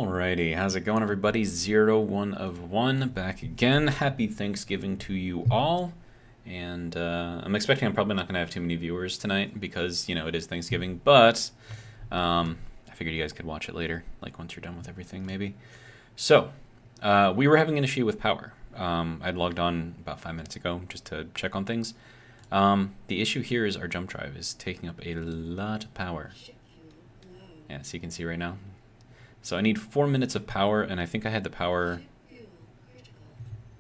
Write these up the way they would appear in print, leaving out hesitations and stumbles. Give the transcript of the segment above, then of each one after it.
Alrighty, how's it going, everybody? 01 of 1 back again. Happy Thanksgiving to you all. And I'm expecting I'm probably not going to have too many viewers tonight because, you know, it is Thanksgiving. But I figured you guys could watch it later, like once you're done with everything, maybe. So, we were having an issue with power. I'd logged on about 5 minutes ago just to check on things. The issue here is our jump drive is taking up a lot of power. Yeah, so you can see right now. So I need 4 minutes of power, and I think I had the power.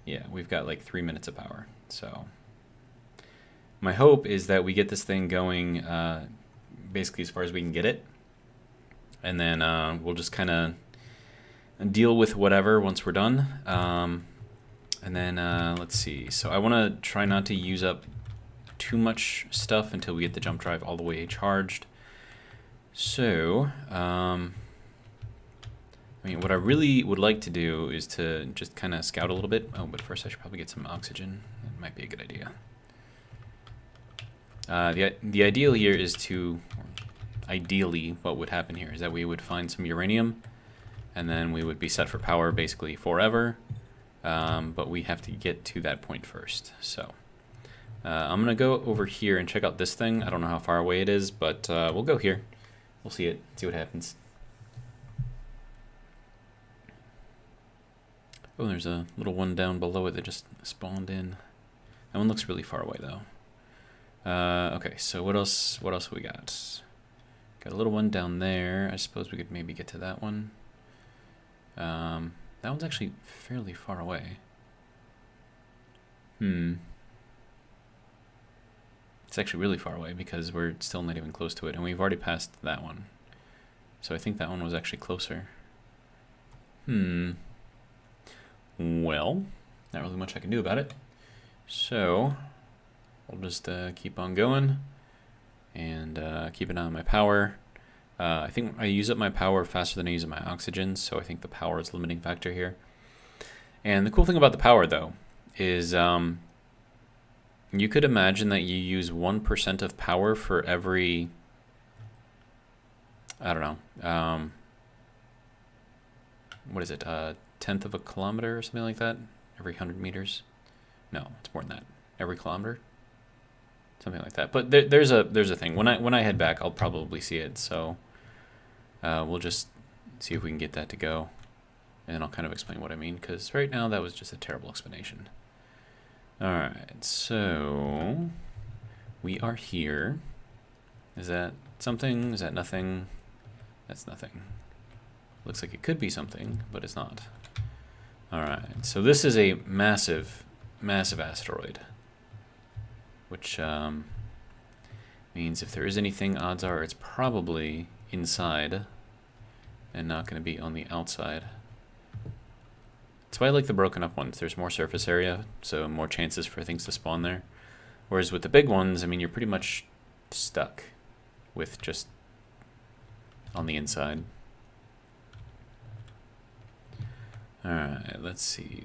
Yeah, we've got like 3 minutes of power. So my hope is that we get this thing going basically as far as we can get it. And then we'll just kind of deal with whatever once we're done. And then let's see. So I want to try not to use up too much stuff until we get the jump drive all the way charged. So, I mean, what I really would like to do is to just kind of scout a little bit. Oh, but first I should probably get some oxygen. That might be a good idea. The ideal here is to, ideally, what would happen here is that we would find some uranium, and then we would be set for power basically forever. But we have to get to that point first. So, I'm going to go over here and check out this thing. I don't know how far away it is, but we'll go here. We'll see it, see what happens. Oh, there's a little one down below it that just spawned in. That one looks really far away, though. Okay, so what else we got? Got a little one down there. I suppose we could maybe get to that one. That one's actually fairly far away. It's actually really far away because we're still not even close to it, and we've already passed that one. So I think that one was actually closer. Well, not really much I can do about it. So I'll just keep on going and keep an eye on my power. I think I use up my power faster than I use up my oxygen, so I think the power is the limiting factor here. And the cool thing about the power, though, is you could imagine that you use 1% of power for every, I don't know, what is it, 1/10 of a kilometer or something like that? Every 100 meters? No, it's more than that. Every kilometer? Something like that. But there's a thing. When I head back, I'll probably see it. So we'll just see if we can get that to go, and then I'll kind of explain what I mean. Because right now that was just a terrible explanation. All right, so we are here. Is that something? Is that nothing? That's nothing. Looks like it could be something, but it's not. All right, so this is a massive, massive asteroid, which means if there is anything, odds are it's probably inside and not going to be on the outside. That's why I like the broken up ones. There's more surface area, so more chances for things to spawn there. Whereas with the big ones, I mean, you're pretty much stuck with just on the inside. Alright, let's see.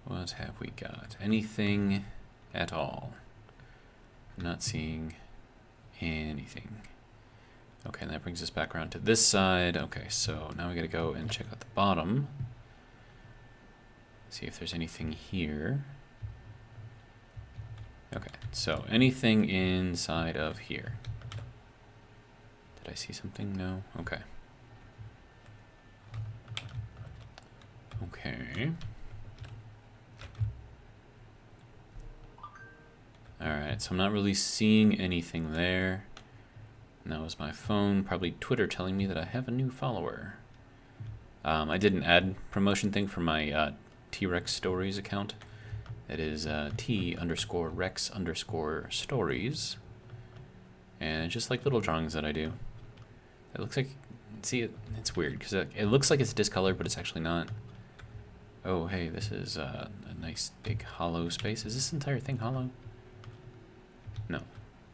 What have we got? Anything at all? I'm not seeing anything. Okay, and that brings us back around to this side. Okay, so now we gotta go and check out the bottom. See if there's anything here. Okay, so anything inside of here. Did I see something? No? Okay. Okay. Alright, so I'm not really seeing anything there. And that was my phone, probably Twitter telling me that I have a new follower. I did an ad promotion thing for my T-Rex Stories account. It is T_Rex_Stories. And it's just like little drawings that I do. It looks like, see, it's weird because it looks like it's discolored, but it's actually not. Oh, hey, this is a nice big hollow space. Is this entire thing hollow? No,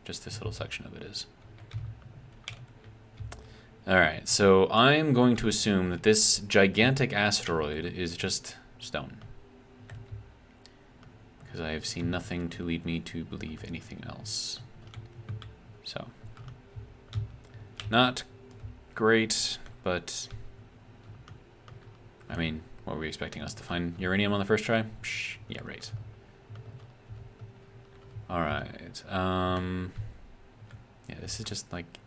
just this little section of it is. Alright, so I'm going to assume that this gigantic asteroid is just stone. Because I have seen nothing to lead me to believe anything else. So, not great, but I mean, what were we expecting us to find uranium on the first try? Psh, yeah, right. All right. Yeah, this is just like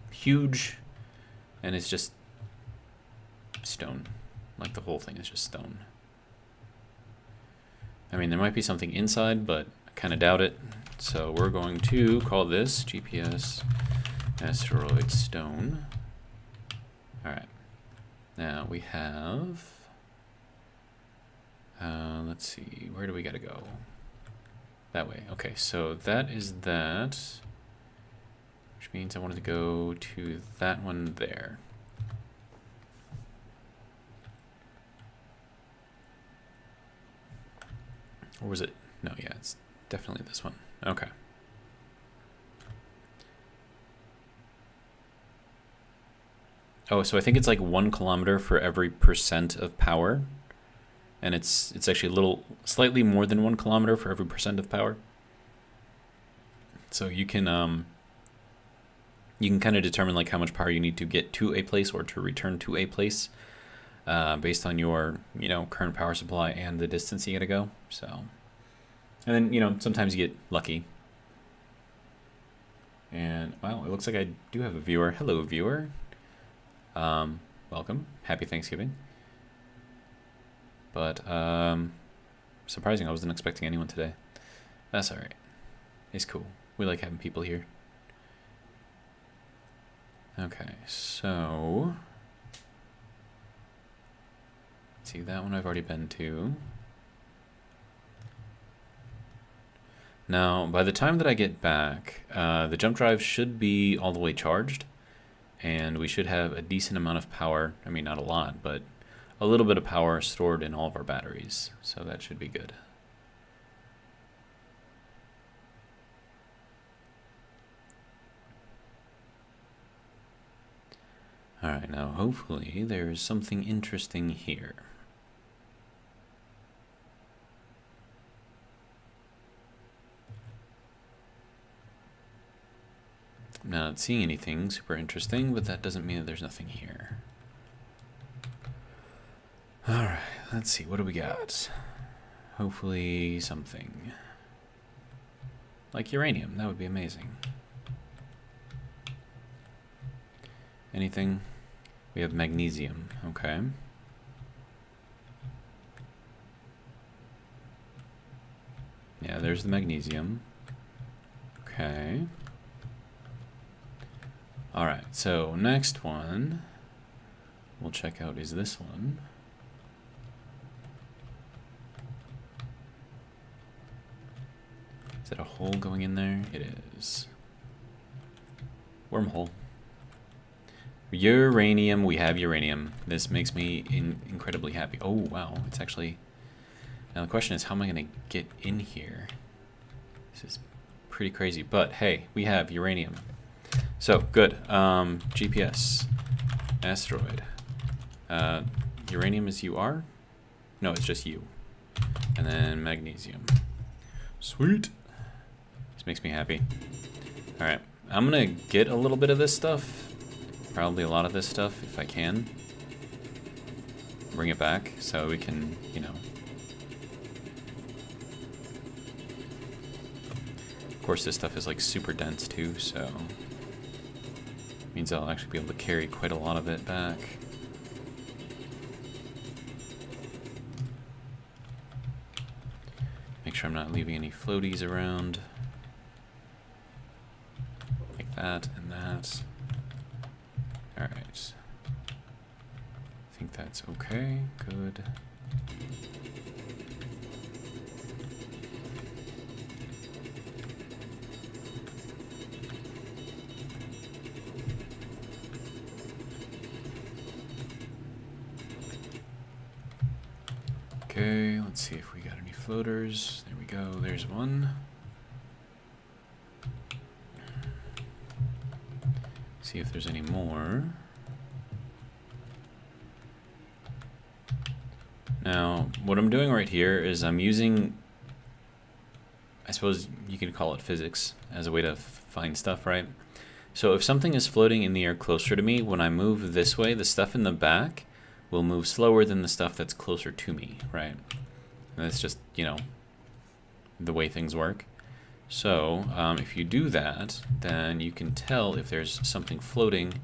huge, and it's just stone. Like the whole thing is just stone. I mean, there might be something inside, but I kind of doubt it. So we're going to call this GPS asteroid stone. All right. Now we have, let's see, where do we gotta go? That way. Okay, so that is that, which means I wanted to go to that one there. Or was it? No, yeah, it's definitely this one. Okay. Oh, so I think it's like 1 kilometer for every % of power. And it's actually a little, slightly more than 1 kilometer for every % of power. So you can kind of determine like how much power you need to get to a place or to return to a place based on your, current power supply and the distance you gotta go. So, and then, sometimes you get lucky. And wow, it looks like I do have a viewer. Hello, viewer. Welcome. Happy Thanksgiving. But surprising, I wasn't expecting anyone today. That's all right. It's cool. We like having people here. Okay, so let's see, that one I've already been to. Now, by the time that I get back, the jump drive should be all the way charged, and we should have a decent amount of power. I mean, not a lot, but a little bit of power stored in all of our batteries, so that should be good. All right, now hopefully there's something interesting here. I'm not seeing anything super interesting, but that doesn't mean that there's nothing here. All right, let's see, what do we got? Hopefully something. Like uranium, that would be amazing. Anything? We have magnesium, okay. Yeah, there's the magnesium. Okay. All right, so next one we'll check out is this one. Is that a hole going in there? It is. Wormhole. Uranium, we have uranium. This makes me incredibly happy. Oh, wow, it's actually... Now the question is, how am I gonna get in here? This is pretty crazy, but hey, we have uranium. So, good. GPS. Asteroid. Uranium is UR? No, it's just U. And then magnesium. Sweet. This makes me happy. Alright, I'm gonna get a little bit of this stuff. Probably a lot of this stuff, if I can. Bring it back so we can, Of course, this stuff is like super dense too, so... means I'll actually be able to carry quite a lot of it back. Make sure I'm not leaving any floaties around. Like that and that. Alright. I think that's okay. Good. Okay, let's see if we got any floaters. There we go, there's one. See if there's any more. Now, what I'm doing right here is I'm using, I suppose you could call it physics as a way to find stuff, right? So if something is floating in the air closer to me, when I move this way, the stuff in the back will move slower than the stuff that's closer to me, right? And that's just, you know, the way things work. So if you do that, then you can tell if there's something floating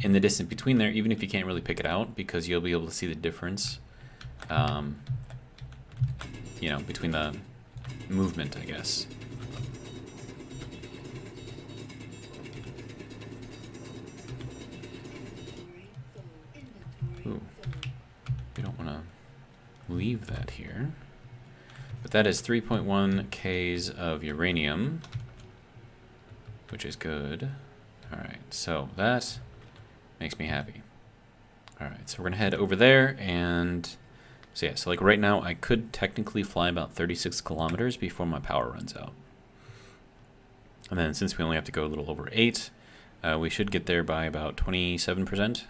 in the distance between there, even if you can't really pick it out, because you'll be able to see the difference, you know, between the movement, I guess. Ooh, we don't want to leave that here. But that is 3.1 Ks of uranium, which is good. All right, so that makes me happy. All right, so we're gonna head over there, and so yeah, so like right now I could technically fly about 36 kilometers before my power runs out. And then since we only have to go a little over 8, we should get there by about 27%,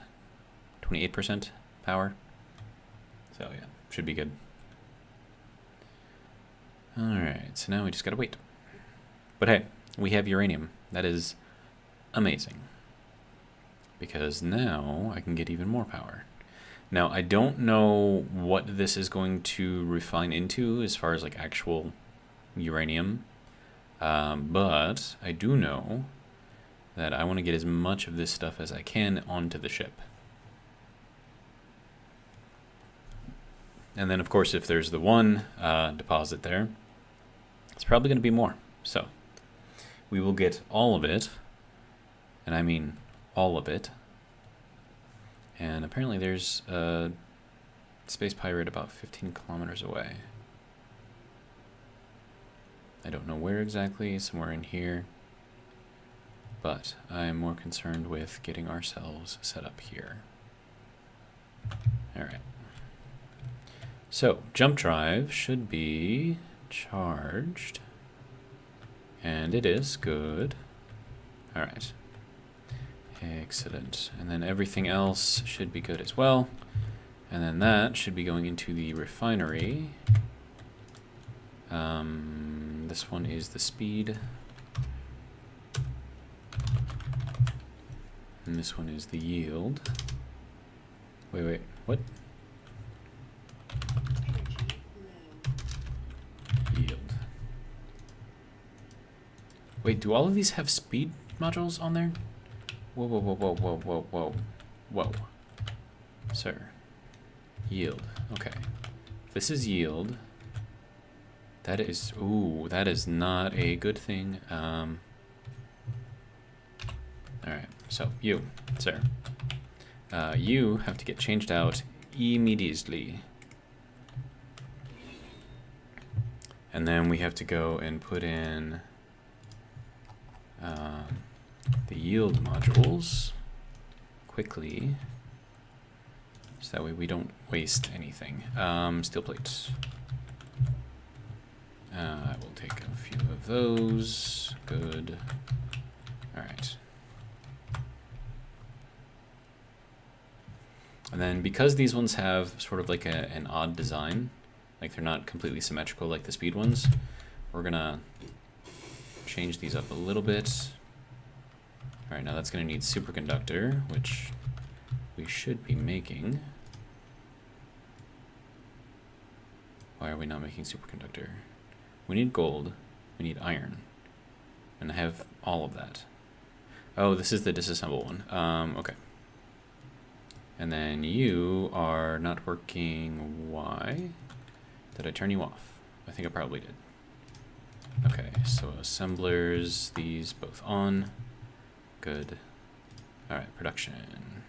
28% power. So yeah, should be good. Alright, so now we just gotta wait. But hey, we have uranium. That is amazing. Because now I can get even more power. Now, I don't know what this is going to refine into as far as like actual uranium. But I do know that I want to get as much of this stuff as I can onto the ship. And then, of course, if there's the one deposit there, it's probably going to be more. So we will get all of it, and I mean all of it. And apparently there's a space pirate about 15 kilometers away. I don't know where exactly, somewhere in here. But I'm more concerned with getting ourselves set up here. Alright. So, jump drive should be charged. And it is. Good. Alright. Excellent. And then everything else should be good as well. And then that should be going into the refinery. This one is the speed. And this one is the yield. Wait, what? Yield. Wait, do all of these have speed modules on there? Whoa. Sir. Yield. Okay. This is yield. That is, ooh, that is not a good thing. Alright, so you, sir. You have to get changed out immediately. And then we have to go and put in the yield modules quickly, so that way we don't waste anything. Steel plates. I will take a few of those. Good. Alright. And then because these ones have sort of like an odd design, like they're not completely symmetrical like the speed ones, we're gonna change these up a little bit. Alright, now that's gonna need superconductor, which we should be making. Why are we not making superconductor? We need gold, we need iron, and I have all of that. Oh, this is the disassemble one. Okay. And then you are not working. Why? Did I turn you off? I think I probably did. Okay, so assemblers, these both on. Good. Alright, production.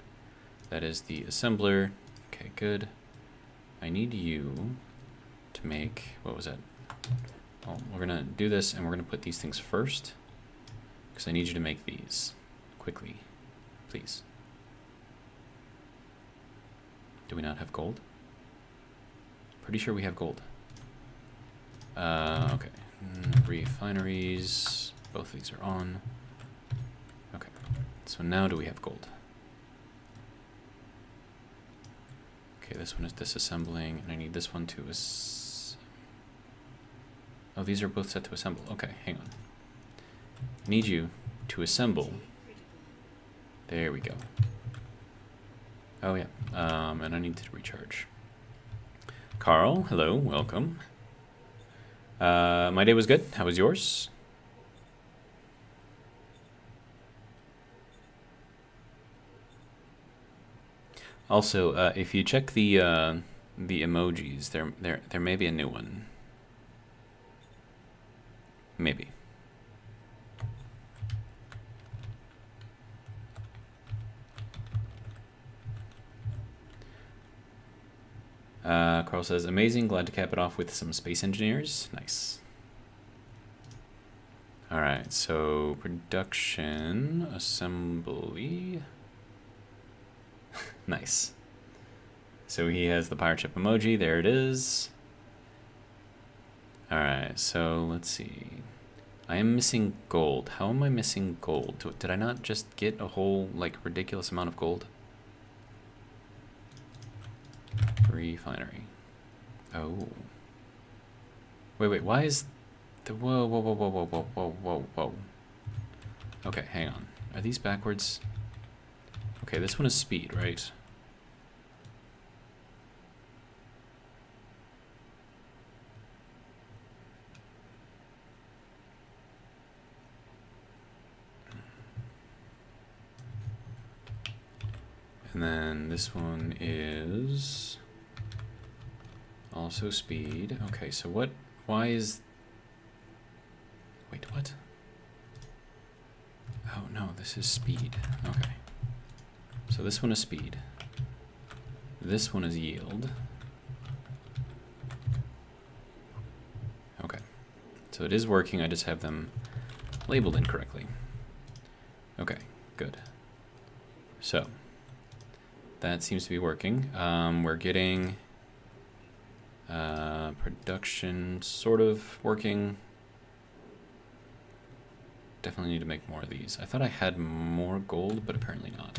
That is the assembler. Okay, good. I need you to make, what was that? Well, we're gonna do this and we're gonna put these things first, because I need you to make these quickly, please. Do we not have gold? Pretty sure we have gold. Okay. Refineries. Both of these are on. Okay. So now do we have gold? Okay, this one is disassembling, and I need this one to oh, these are both set to assemble. Okay, hang on. I need you to assemble There we go. Oh yeah, and I need to recharge. Carl, hello, welcome. My day was good. How was yours? Also, if you check the emojis, there may be a new one. Maybe. Carl says, amazing, glad to cap it off with some space engineers. Nice. Alright, so production, assembly. Nice. So he has the pirate ship emoji, there it is. Alright, so let's see. I am missing gold. How am I missing gold? Did I not just get a whole, like, ridiculous amount of gold? Refinery. Oh. Wait, why is the... Whoa. Okay, hang on. Are these backwards? Okay, this one is speed, right? And then this one is also speed. Okay, so what, why is, wait, what? Oh no, this is speed. Okay. So this one is speed. This one is yield. Okay. So it is working, I just have them labeled incorrectly. Okay, good. So that seems to be working. We're getting production sort of working. Definitely need to make more of these. I thought I had more gold, but apparently not.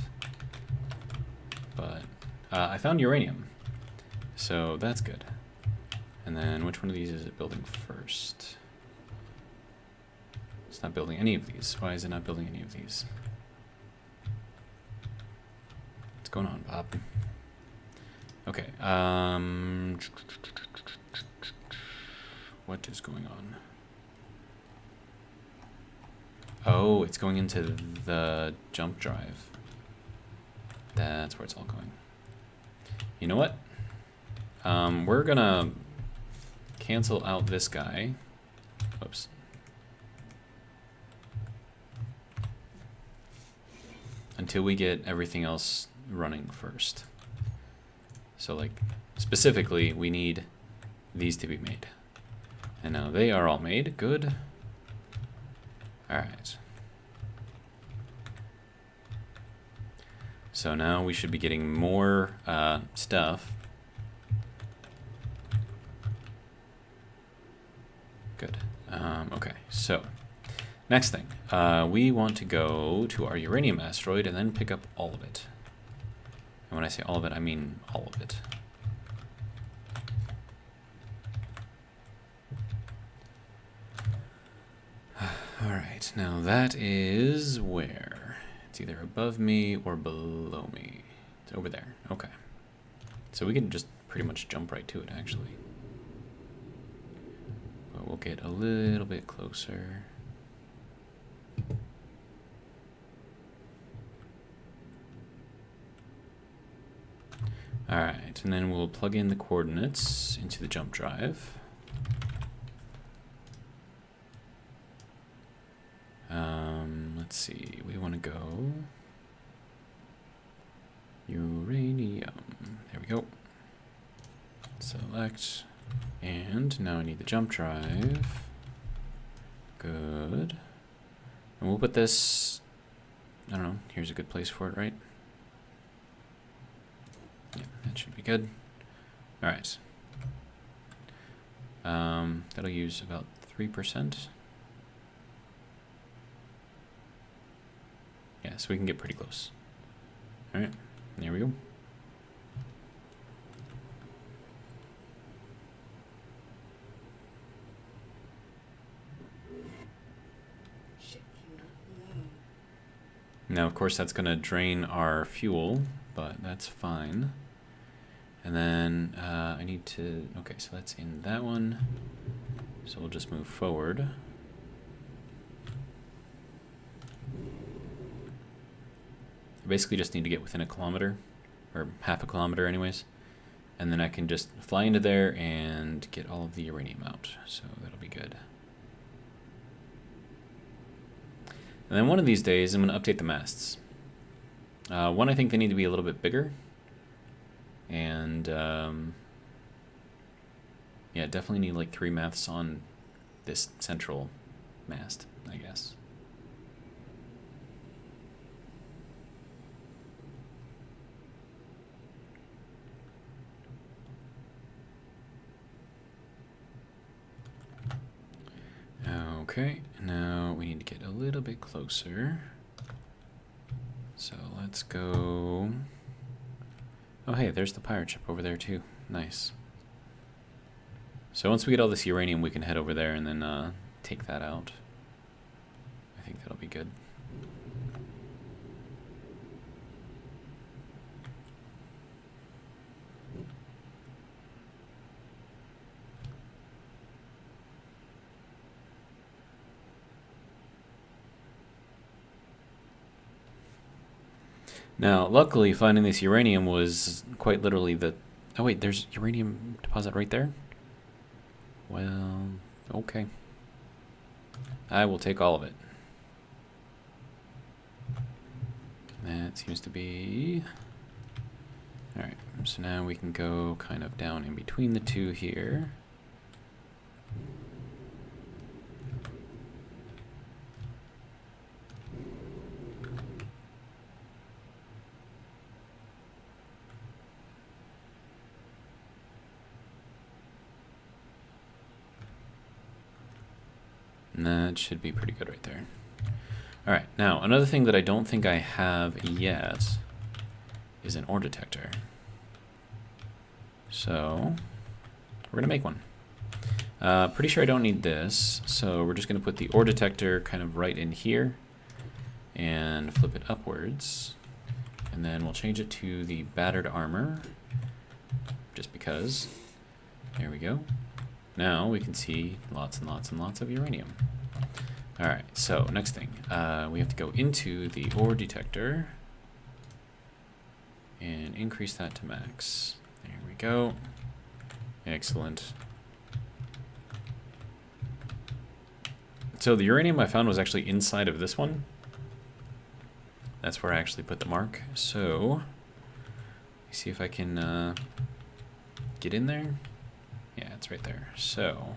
But I found uranium, so that's good. And then which one of these is it building first? It's not building any of these. Why is it not building any of these? What's going on, Bob? Okay, what is going on? Oh, it's going into the jump drive. That's where it's all going. You know what? We're gonna cancel out this guy. Oops. Until we get everything else running first. So, like, specifically, we need these to be made. And now they are all made. Good. Alright. So now we should be getting more stuff. Good. Okay, so next thing. We want to go to our uranium asteroid and then pick up all of it. And when I say all of it, I mean all of it. Alright, now that is where? It's either above me or below me. It's over there. Okay. So we can just pretty much jump right to it, actually. But we'll get a little bit closer. Alright, and then we'll plug in the coordinates into the jump drive. Let's see, we want to go uranium. There we go. Select, and now I need the jump drive. Good. And we'll put this, I don't know, here's a good place for it, right? Yeah, that should be good. Alright. That'll use about 3%. Yeah, so we can get pretty close. Alright, there we go. Now, of course, that's going to drain our fuel, but that's fine. And then I need to... Okay, so that's in that one. So we'll just move forward. I basically just need to get within a kilometer, or half a kilometer anyways. And then I can just fly into there and get all of the uranium out. So that'll be good. And then one of these days, I'm going to update the masts. One, I think they need to be a little bit bigger. And, yeah, definitely need like 3 masts on this central mast, I guess. Okay, now we need to get a little bit closer. So let's go... Oh hey, there's the pirate ship over there too. Nice. So once we get all this uranium, we can head over there and then take that out. I think that'll be good. Now, luckily, finding this uranium was quite literally the... Oh wait, there's uranium deposit right there? Well, okay. I will take all of it. That seems to be... Alright, so now we can go kind of down in between the two here. And that should be pretty good right there. All right, now another thing that I don't think I have yet is an ore detector. So we're gonna make one. Pretty sure I don't need this, so we're just gonna put the ore detector kind of right in here and flip it upwards. And then we'll change it to the battered armor, just because. There we go. Now we can see lots and lots and lots of uranium. All right, so next thing, we have to go into the ore detector and increase that to max. There we go. Excellent. So the uranium I found was actually inside of this one. That's where I actually put the mark. So, let me see if I can get in there. Yeah, it's right there. So,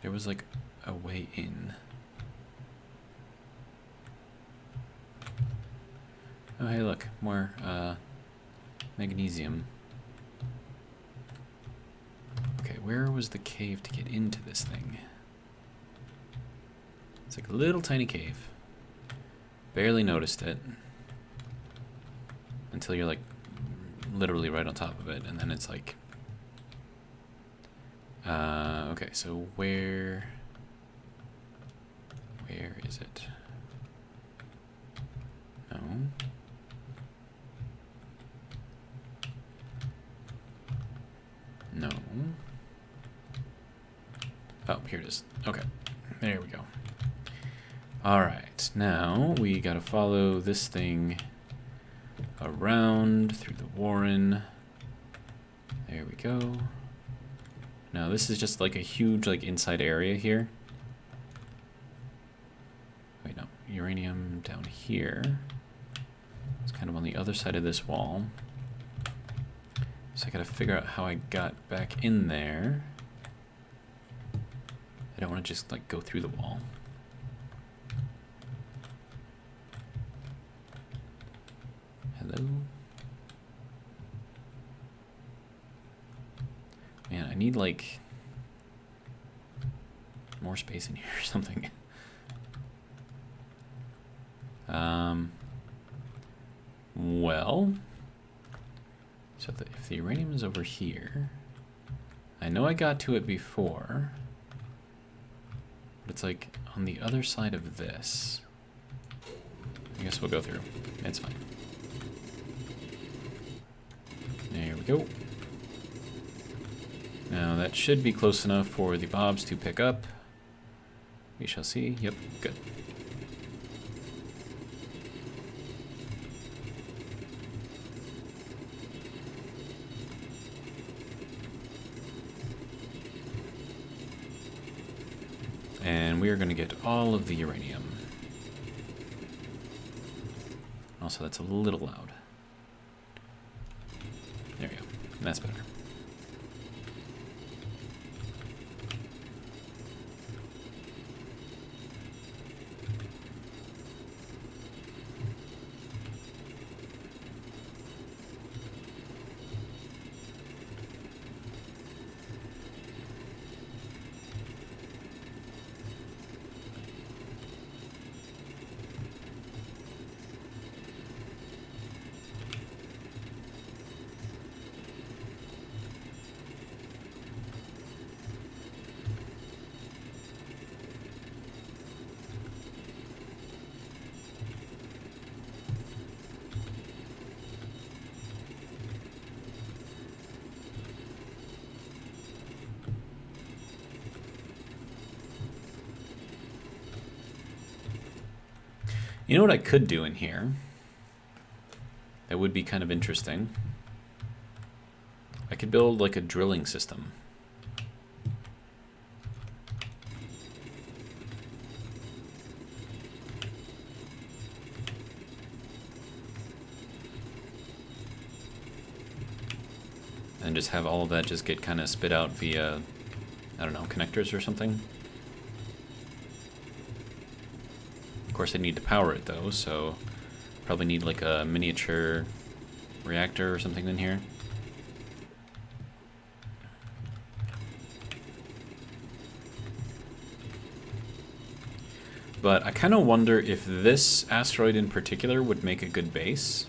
there was like a way in. Oh, hey, look, more magnesium. Okay, where was the cave to get into this thing? It's like a little tiny cave. Barely noticed it. Until you're like literally right on top of it, and then it's like okay, so where is it? No. No. Oh, here it is. Okay, there we go. All right, now we gotta follow this thing around through the warren. There we go. Now this is just like a huge like inside area here. Wait, no, uranium down here. It's kind of on the other side of this wall. So I gotta figure out how I got back in there. I don't want to just like go through the wall. Hello? Man, I need like more space in here or something. Well, so if the uranium is over here, I know I got to it before. But it's like on the other side of this. I guess we'll go through. It's fine. There we go. Now that should be close enough for the bobs to pick up. We shall see. Yep, good. And we are going to get all of the uranium. Also, that's a little loud. There we go. That's better. You know what I could do in here? That would be kind of interesting. I could build like a drilling system. And just have all of that just get kind of spit out via, I don't know, connectors or something. Of course I need to power it though, so probably need like a miniature reactor or something in here. But I kind of wonder if this asteroid in particular would make a good base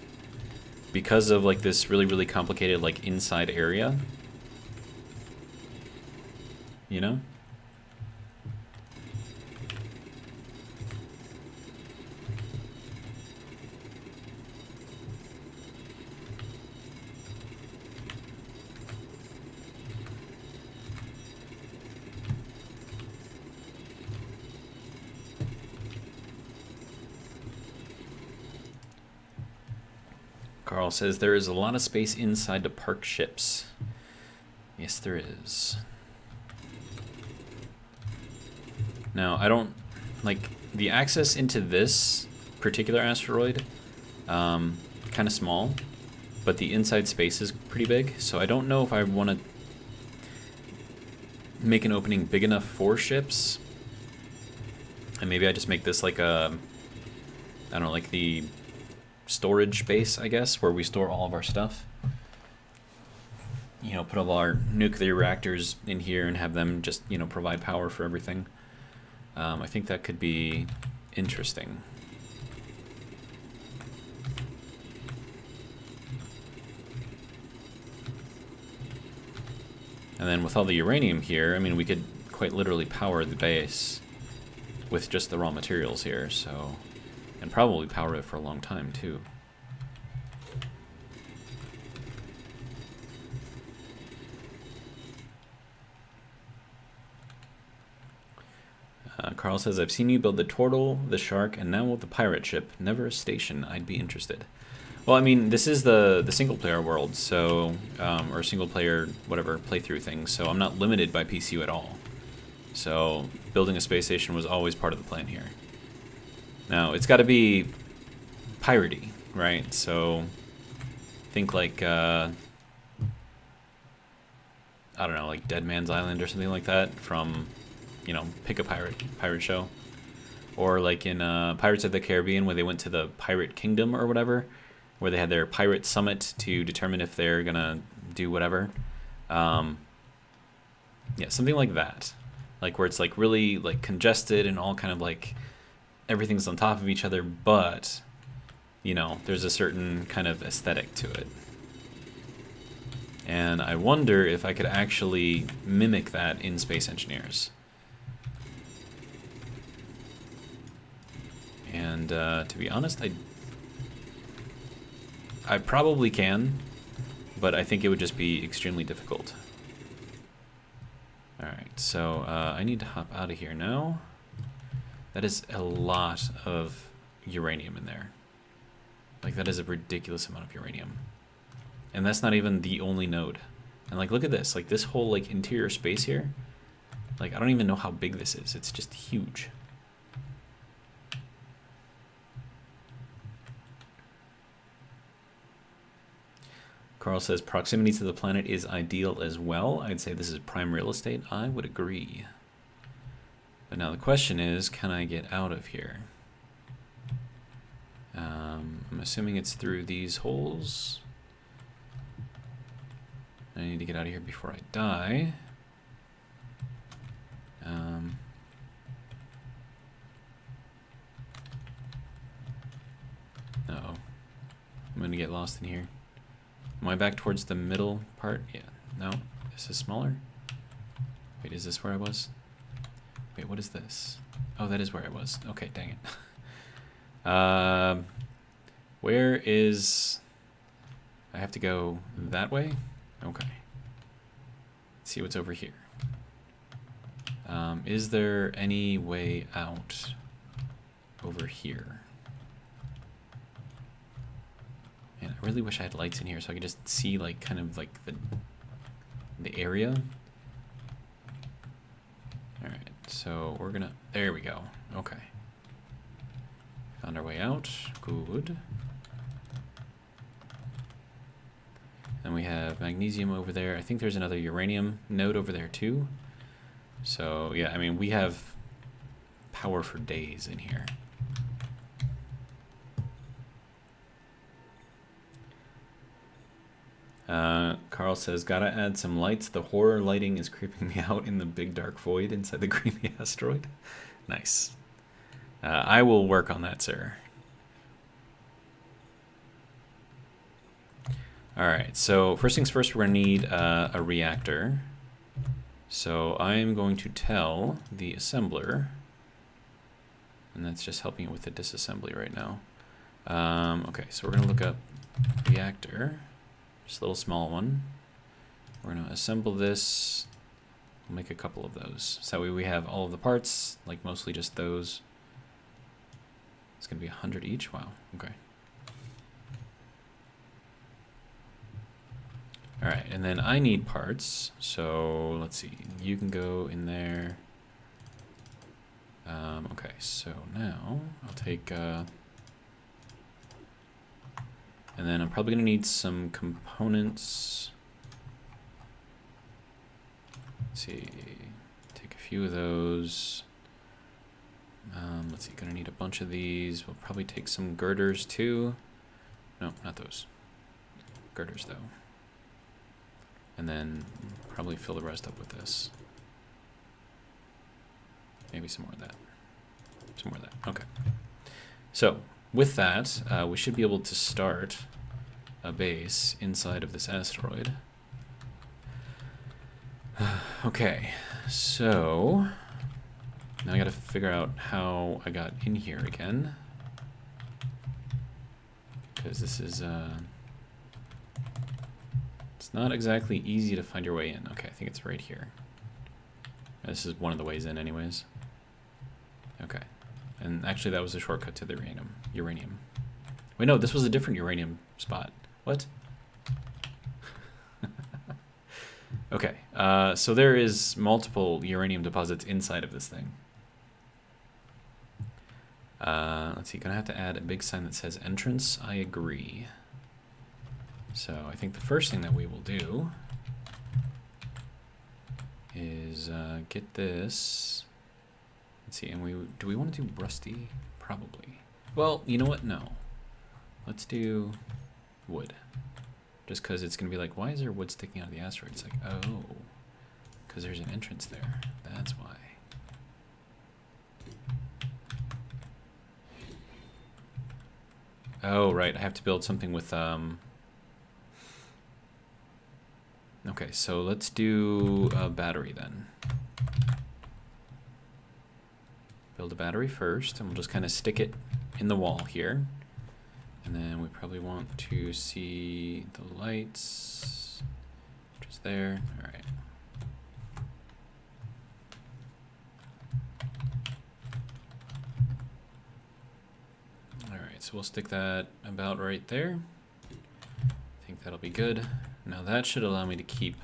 because of like this really, really complicated like inside area. You know? Carl says there is a lot of space inside to park ships. Yes, there is. Now, I don't like the access into this particular asteroid, kind of small, but the inside space is pretty big. So I don't know if I want to make an opening big enough for ships. And maybe I just make this like a, I don't know, like the storage space, I guess, where we store all of our stuff. You know, put all our nuclear reactors in here and have them just, you know, provide power for everything. I think that could be interesting. And then with all the uranium here, I mean, we could quite literally power the base with just the raw materials here, so... And probably power it for a long time, too. Carl says, I've seen you build the turtle, the shark, and now with the pirate ship. Never a station. I'd be interested. Well, I mean, this is the single-player world, so... or single-player, whatever, playthrough thing, so I'm not limited by PCU at all. So, building a space station was always part of the plan here. Now, it's got to be piratey, right? So, think like, I don't know, like Dead Man's Island or something like that from, you know, pick a pirate show. Or like in Pirates of the Caribbean where they went to the Pirate Kingdom or whatever, where they had their pirate summit to determine if they're going to do whatever. Yeah, something like that. Like where it's like really like congested and all kind of like... everything's on top of each other, but, you know, there's a certain kind of aesthetic to it. And I wonder if I could actually mimic that in Space Engineers. And to be honest, I probably can, but I think it would just be extremely difficult. Alright, so I need to hop out of here now. That is a lot of uranium in there. Like, that is a ridiculous amount of uranium. And that's not even the only node. And, like, look at this. Like, this whole, like, interior space here. Like, I don't even know how big this is. It's just huge. Carl says, proximity to the planet is ideal as well. I'd say this is prime real estate. I would agree. But now the question is, can I get out of here? I'm assuming it's through these holes. I need to get out of here before I die. Uh-oh. I'm going to get lost in here. Am I back towards the middle part? Yeah. No. This is smaller. Wait, is this where I was? Wait, what is this? Oh, that is where I was. Okay, dang it. Where is... I have to go that way? Okay. Let's see what's over here. Is there any way out over here? Man, I really wish I had lights in here so I could just see, like, kind of like the area. Alright, so we're gonna... There we go. Okay. Found our way out. Good. Then we have magnesium over there. I think there's another uranium node over there too. So, yeah, I mean, we have power for days in here. Carl says, gotta add some lights. The horror lighting is creeping me out in the big dark void inside the creepy asteroid. Nice. I will work on that, sir. Alright, so first things first, we're going to need a reactor. So I'm going to tell the assembler, and that's just helping it with the disassembly right now. Okay, so we're going to look up reactor, just a little small one. We're going to assemble this, we'll make a couple of those. So that way we have all of the parts, like mostly just those. It's going to be 100 each, wow, okay. Alright, and then I need parts, so let's see, you can go in there. Okay, so now I'll take, and then I'm probably going to need some components. Let's see, take a few of those. Let's see, going to need a bunch of these. We'll probably take some girders too. No, not those. Girders though. And then probably fill the rest up with this. Maybe some more of that. Some more of that. Okay. So with that, we should be able to start a base inside of this asteroid. Okay, so now I gotta figure out how I got in here again. Because this is it's not exactly easy to find your way in. Okay, I think it's right here. This is one of the ways in anyways. Okay. And actually that was a shortcut to the uranium. Wait, no, this was a different uranium spot. What? Okay, so there is multiple uranium deposits inside of this thing. Let's see, gonna have to add a big sign that says entrance. I agree. So I think the first thing that we will do is get this. Let's see, and do we want to do rusty? Probably. Well, you know what? No. Let's do wood. Just because it's going to be like, why is there wood sticking out of the asteroid? It's like, oh, because there's an entrance there. That's why. Oh, right. I have to build something with... Okay, so let's do a battery then. Build a battery first, and we'll just kind of stick it in the wall here. And then we probably want to see the lights just there. All right. All right, so we'll stick that about right there. I think that'll be good. Now that should allow me to keep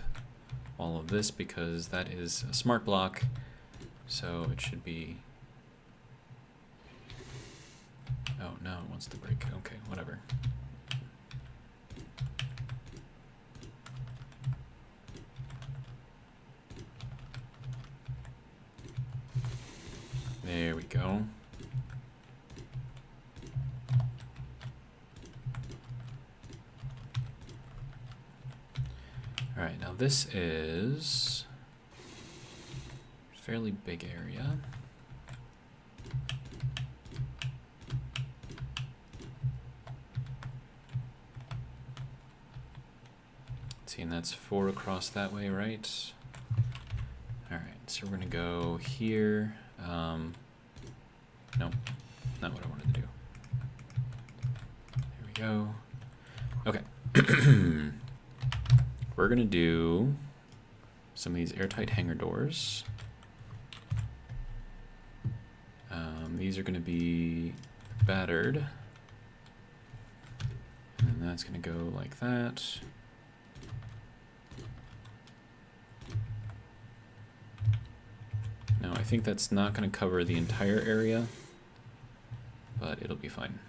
all of this because that is a smart block. So it should be... Oh, no, it wants to break. Okay, whatever. There we go. All right, now this is a fairly big area. See, and that's 4 across that way, right? All right, so we're gonna go here. Nope, not what I wanted to do. There we go. Okay. We're gonna do some of these airtight hangar doors. These are gonna be battered. And that's gonna go like that. Now I think that's not gonna cover the entire area, but it'll be fine.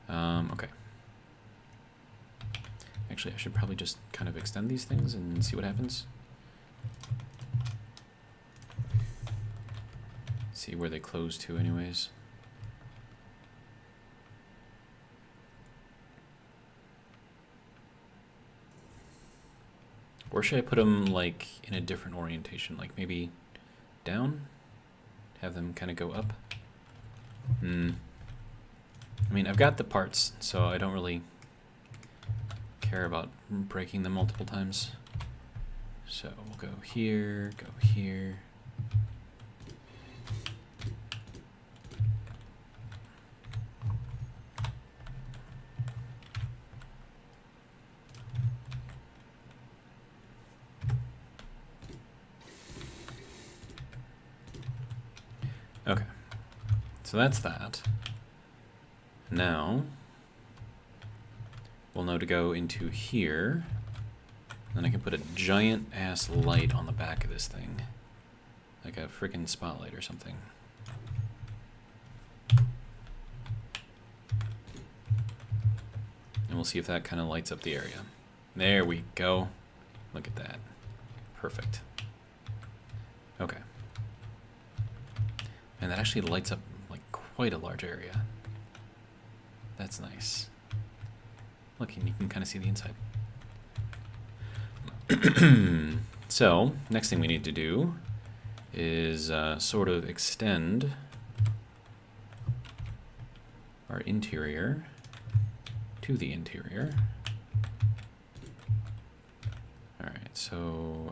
Okay. Actually, I should probably just kind of extend these things and see what happens. See where they close to anyways. Or should I put them like in a different orientation? Like maybe down? Have them kind of go up? I mean, I've got the parts, so I don't really care about breaking them multiple times. So we'll go here, go here. Okay, so that's that. Now we'll know to go into here. Then I can put a giant ass light on the back of this thing. Like a freaking spotlight or something. And we'll see if that kind of lights up the area. There we go. Look at that. Perfect. Okay. And that actually lights up like quite a large area. That's nice. Look, and you can kind of see the inside. So, next thing we need to do is sort of extend our interior to the interior. All right, so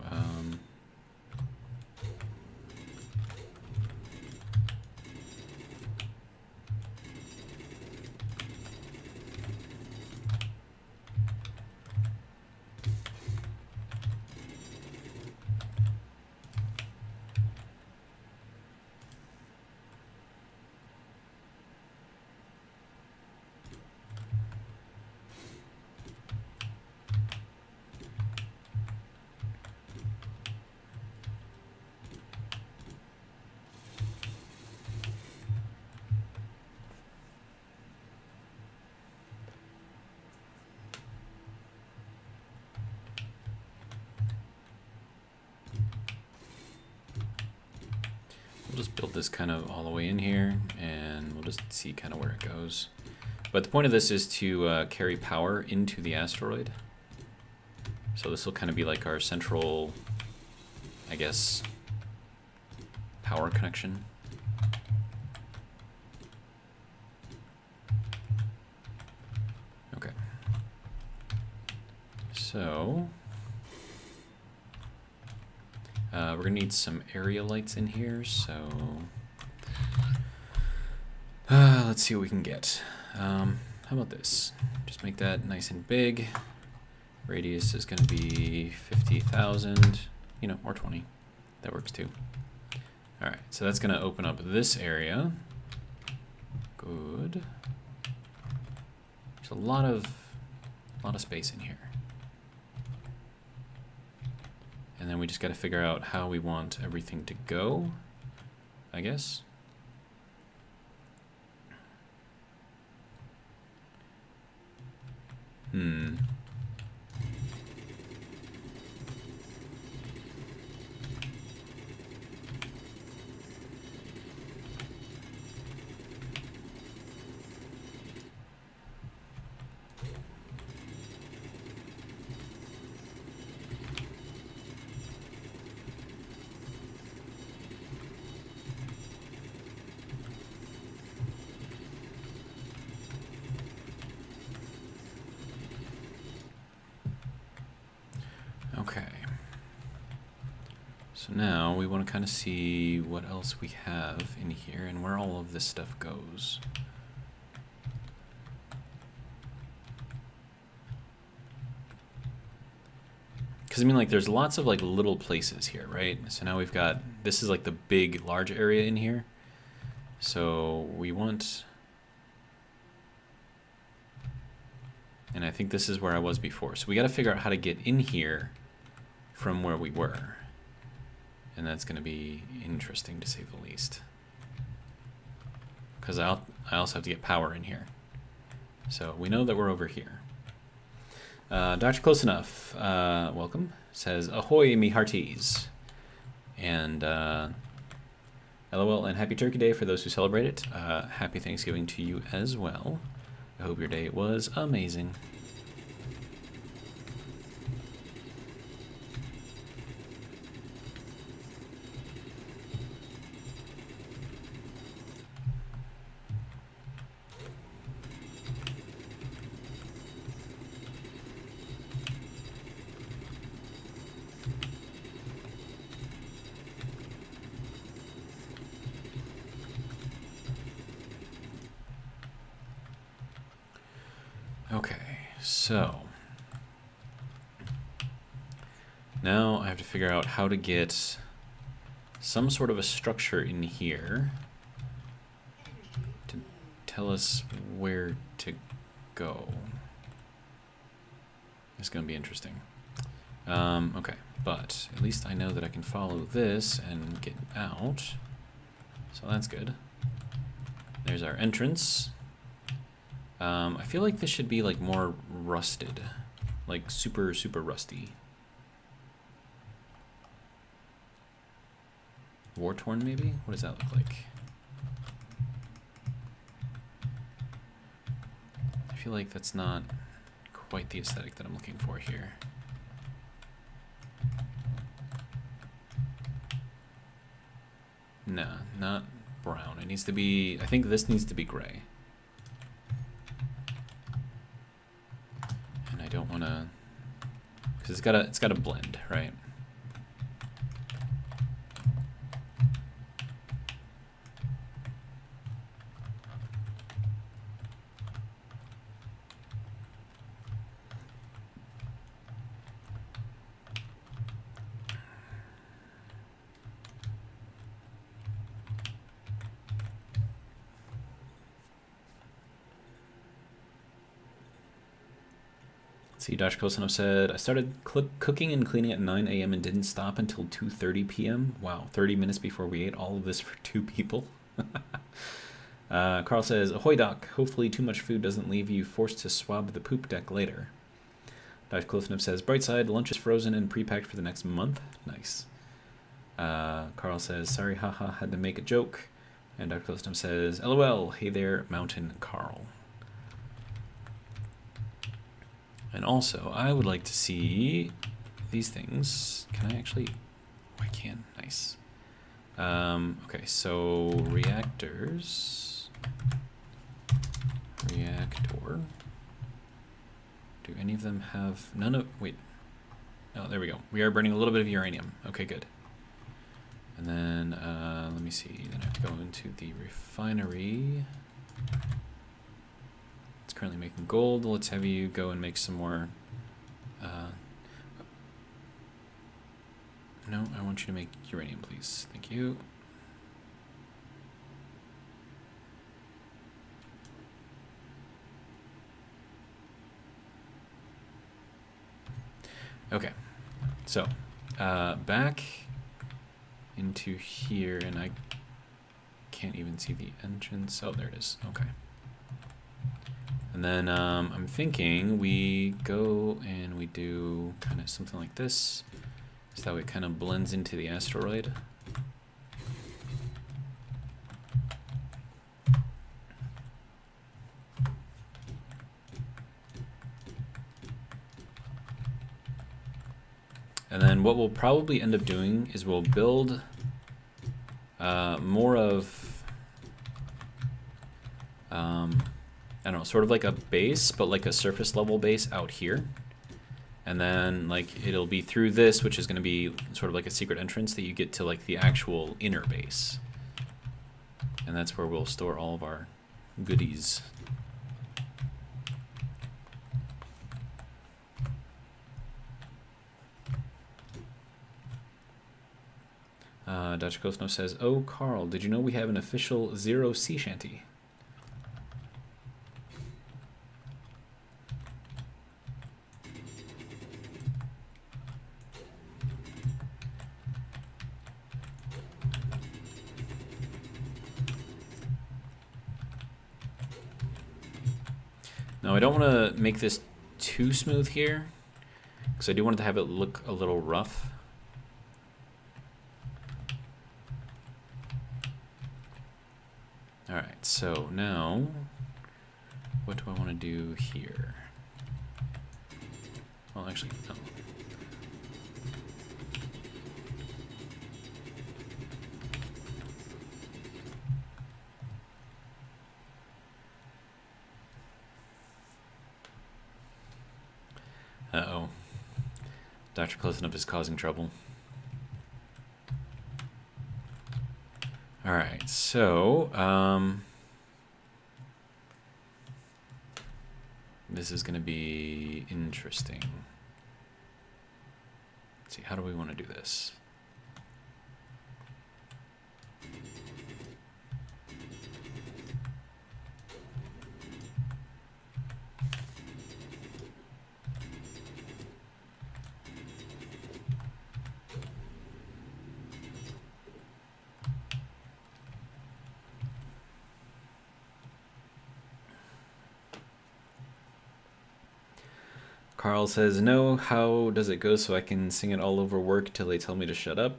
we'll just build this kind of all the way in here, and we'll just see kind of where it goes. But the point of this is to carry power into the asteroid. So this will kind of be like our central, I guess, power connection. Okay. So we're gonna need some area lights in here, so let's see what we can get. How about this? Just make that nice and big. Radius is going to be 50,000, you know, or 20. That works too. All right, so that's going to open up this area. Good. There's a lot of space in here. And then we just got to figure out how we want everything to go, I guess. Okay. So now we want to kind of see what else we have in here and where all of this stuff goes. Because I mean, like, there's lots of like little places here, right? So now we've got, this is like the big, large area in here. So we want, and I think this is where I was before. So we got to figure out how to get in here from where we were. And that's going to be interesting to say the least. Because I also have to get power in here. So we know that we're over here. Dr. Close Enough, welcome, says, ahoy me hearties. And LOL and happy Turkey Day for those who celebrate it. Happy Thanksgiving to you as well. I hope your day was amazing. Okay, so now I have to figure out how to get some sort of a structure in here to tell us where to go. It's going to be interesting. Okay, but at least I know that I can follow this and get out, so that's good. There's our entrance. I feel like this should be like more rusted, like super, super rusty. War-torn maybe? What does that look like? I feel like that's not quite the aesthetic that I'm looking for here. Nah, not brown. It needs to be, I think this needs to be gray. And I don't want to, because it's got to blend, right? See, Dash Kosanov said, I started cooking and cleaning at 9 a.m. and didn't stop until 2:30 p.m. Wow, 30 minutes before we ate. All of this for 2 people. Carl says, ahoy doc, hopefully too much food doesn't leave you forced to swab the poop deck later. Dash Kosanov says, bright side, lunch is frozen and pre-packed for the next month. Nice. Carl says, sorry, haha, had to make a joke. And Dash Kosanov says, LOL, hey there, Mountain Carl. And also, I would like to see these things. Can I actually? Oh, I can. Nice. Okay, so reactors. Reactor. Do any of them have? None of. Wait. Oh, there we go. We are burning a little bit of uranium. Okay, good. And then let me see. Then I have to go into the refinery. It's currently making gold. Let's have you go and make some more. No, I want you to make uranium, please. Thank you. Okay, so back into here, and I can't even see the entrance. Oh, there it is. Okay. And then I'm thinking we go and we do kind of something like this, so that way it kind of blends into the asteroid. And then what we'll probably end up doing is we'll build more of, I don't know, sort of like a base, but like a surface level base out here. And then like it'll be through this, which is going to be sort of like a secret entrance that you get to like the actual inner base. And that's where we'll store all of our goodies. Dutch Kosno says, "Oh, Carl, did you know we have an official Zero sea shanty?" Now, I don't want to make this too smooth here, because I do want to have it look a little rough. Alright, so now, what do I want to do here? Well, actually, no. Uh-oh. Dr. Close-Enough is causing trouble. Alright, so, this is going to be interesting. Let's see, how do we want to do this? Carl says, "No, how does it go so I can sing it all over work till they tell me to shut up?"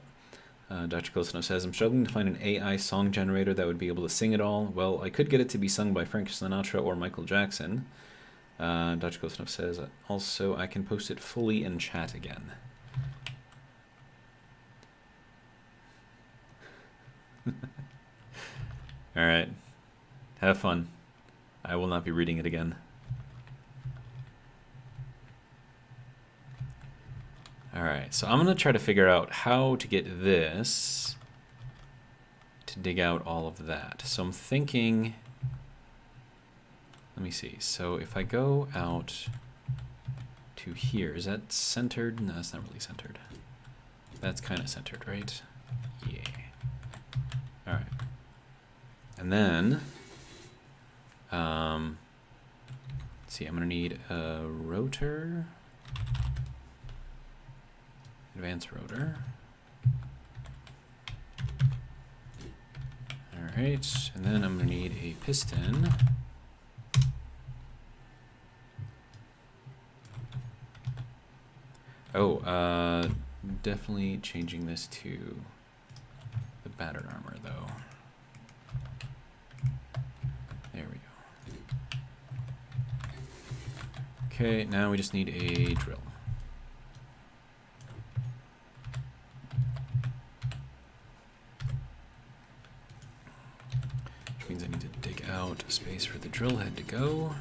Dr. Kosno says, "I'm struggling to find an AI song generator that would be able to sing it all. Well, I could get it to be sung by Frank Sinatra or Michael Jackson." Dr. Kosno says, "Also, I can post it fully in chat again." Alright. Have fun. I will not be reading it again. Alright, so I'm going to try to figure out how to get this to dig out all of that. So I'm thinking, let me see. So if I go out to here, is that centered? No, that's not really centered. That's kind of centered, right? Yeah. Alright. And then, let's see, I'm going to need a rotor. Advanced rotor. Alright, and then I'm going to need a piston. Oh, definitely changing this to the battered armor, though. There we go. Okay, now we just need a drill. Which means I need to dig out a space for the drill head to go.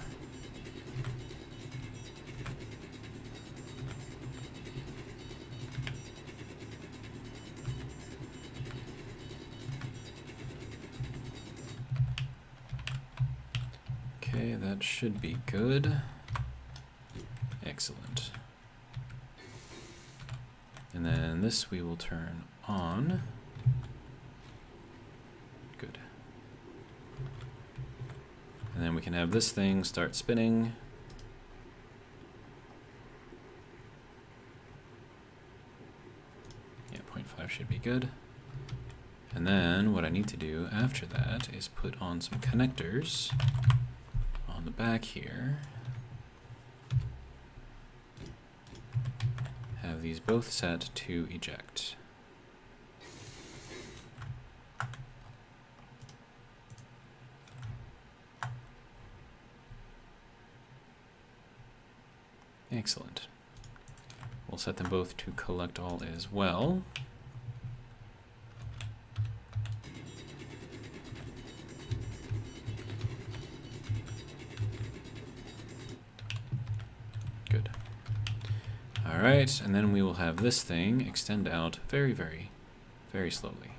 Okay, that should be good. Excellent. And then this we will turn on. Good. And then we can have this thing start spinning. Yeah, 0.5 should be good. And then what I need to do after that is put on some connectors on the back here. Have these both set to eject. Excellent. We'll set them both to collect all as well. Good. All right, and then we will have this thing extend out very, very, very slowly.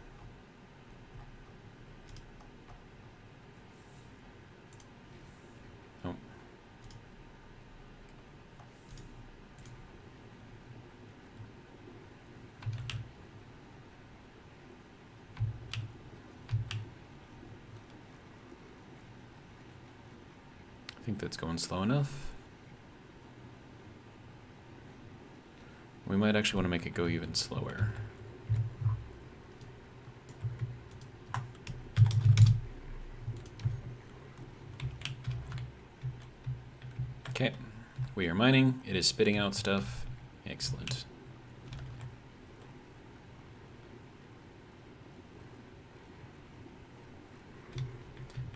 Oh. I think that's going slow enough. We might actually want to make it go even slower. Okay, we are mining. It is spitting out stuff. Excellent.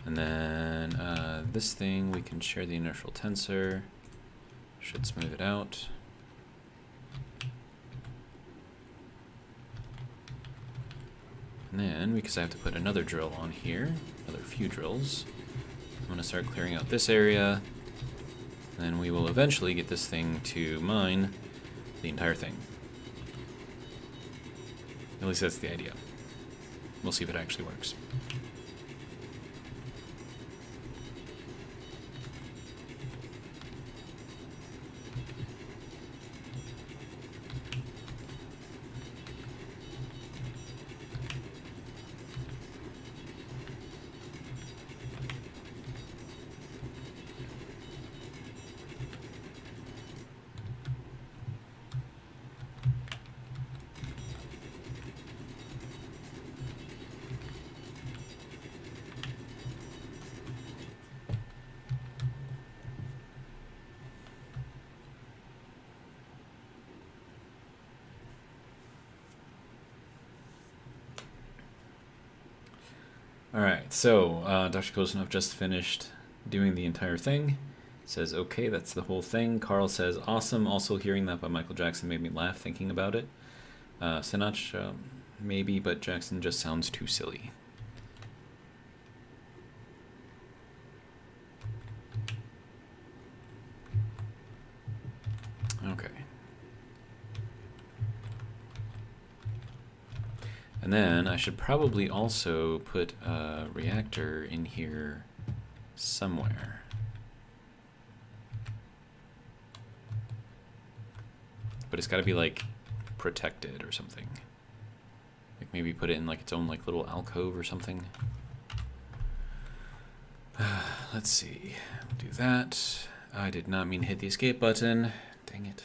And then this thing, we can share the inertial tensor. Should smooth it out. And then, because I have to put another drill on here, another few drills, I'm going to start clearing out this area. And then we will eventually get this thing to mine the entire thing. At least that's the idea. We'll see if it actually works. Alright, so Dr. Kosinov just finished doing the entire thing. Says, okay, that's the whole thing. Carl says, awesome. Also hearing that by Michael Jackson made me laugh thinking about it. Sinach, maybe, but Jackson just sounds too silly. Okay. And then I should probably also put a reactor in here somewhere. But it's got to be like protected or something. Like maybe put it in like its own like little alcove or something. Let's see. Do that. I did not mean to hit the escape button. Dang it.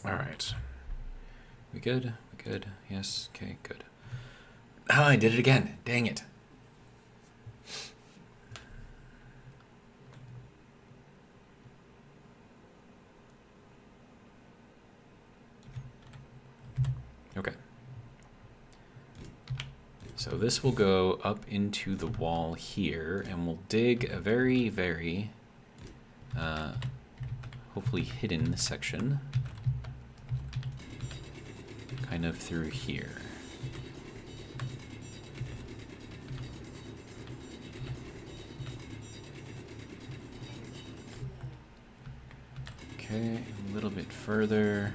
All right. We good? We good? Yes. Okay, good. Ah, I did it again. Dang it. Okay. So this will go up into the wall here, and we'll dig a very, very, hopefully hidden section. Kind of through here. Okay, a little bit further.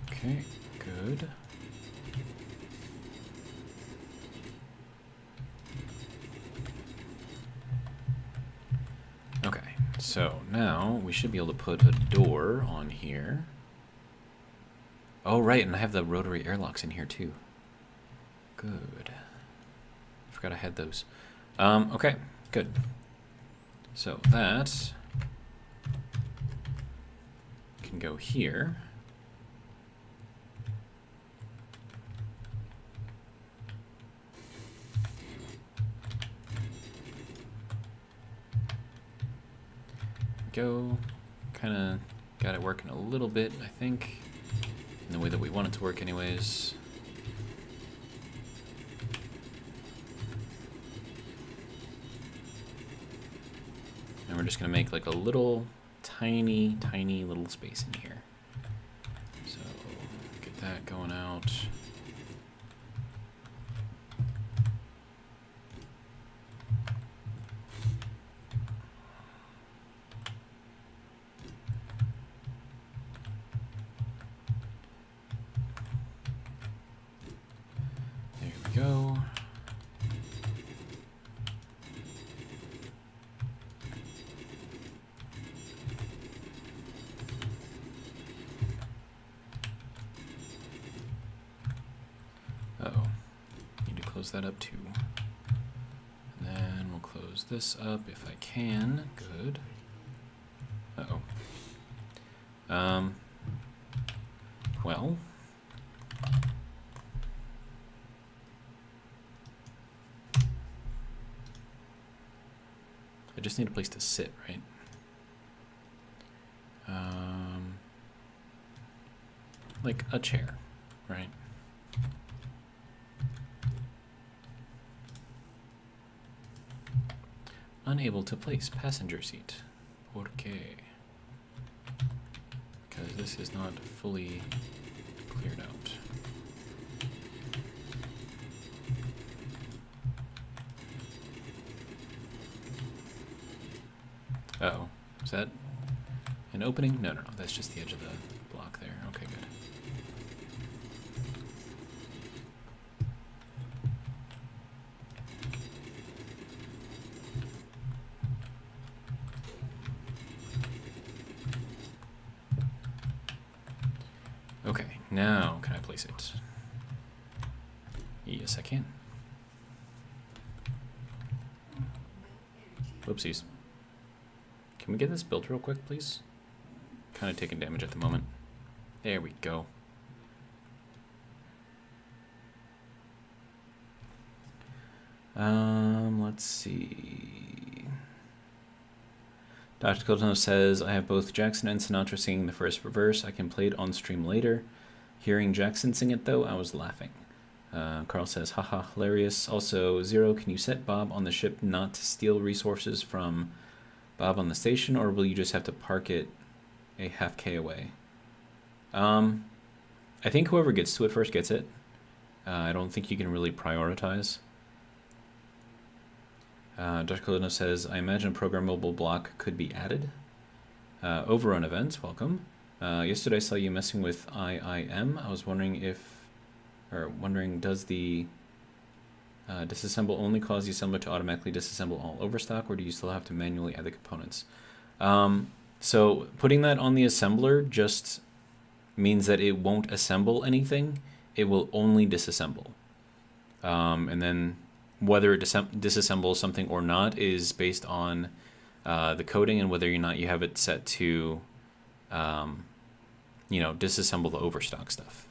Okay, good. Okay, so now we should be able to put a door on here. Oh, right, and I have the rotary airlocks in here too. Good. Forgot I had those. Okay, good. So that can go here. Go. Kind of got it working a little bit, I think, in the way that we want it to work anyways. And we're just going to make like a little tiny little space in here. So get that going out. There we go. Uh-oh. Need to close that up too. And then we'll close this up if I can. Good. Uh-oh. Well. I just need a place to sit, right? Like a chair, right? Unable to place passenger seat. ¿Por qué? Because this is not fully cleared out. Uh-oh. Is that an opening? No, that's just the edge of the block there. Okay, good. Okay, now can I place it? Yes, I can. Whoopsies. Can we get this built real quick, please? Kind of taking damage at the moment. There we go. Let's see. Dr. Coulton says, I have both Jackson and Sinatra singing the first verse. I can play it on stream later. Hearing Jackson sing it, though, I was laughing. Carl says, haha, hilarious. Also, Zero, can you set Bob on the ship not to steal resources from Bob on the station, or will you just have to park it a half K away? I think whoever gets to it first gets it. I don't think you can really prioritize. Dr. Colino says, I imagine a programmable block could be added. Overrun events, welcome. Yesterday I saw you messing with IIM. I was wondering does the disassemble only cause the assembler to automatically disassemble all overstock, or do you still have to manually add the components? So putting that on the assembler just means that it won't assemble anything. It will only disassemble. And then whether it disassembles something or not is based on the coding and whether or not you have it set to, disassemble the overstock stuff.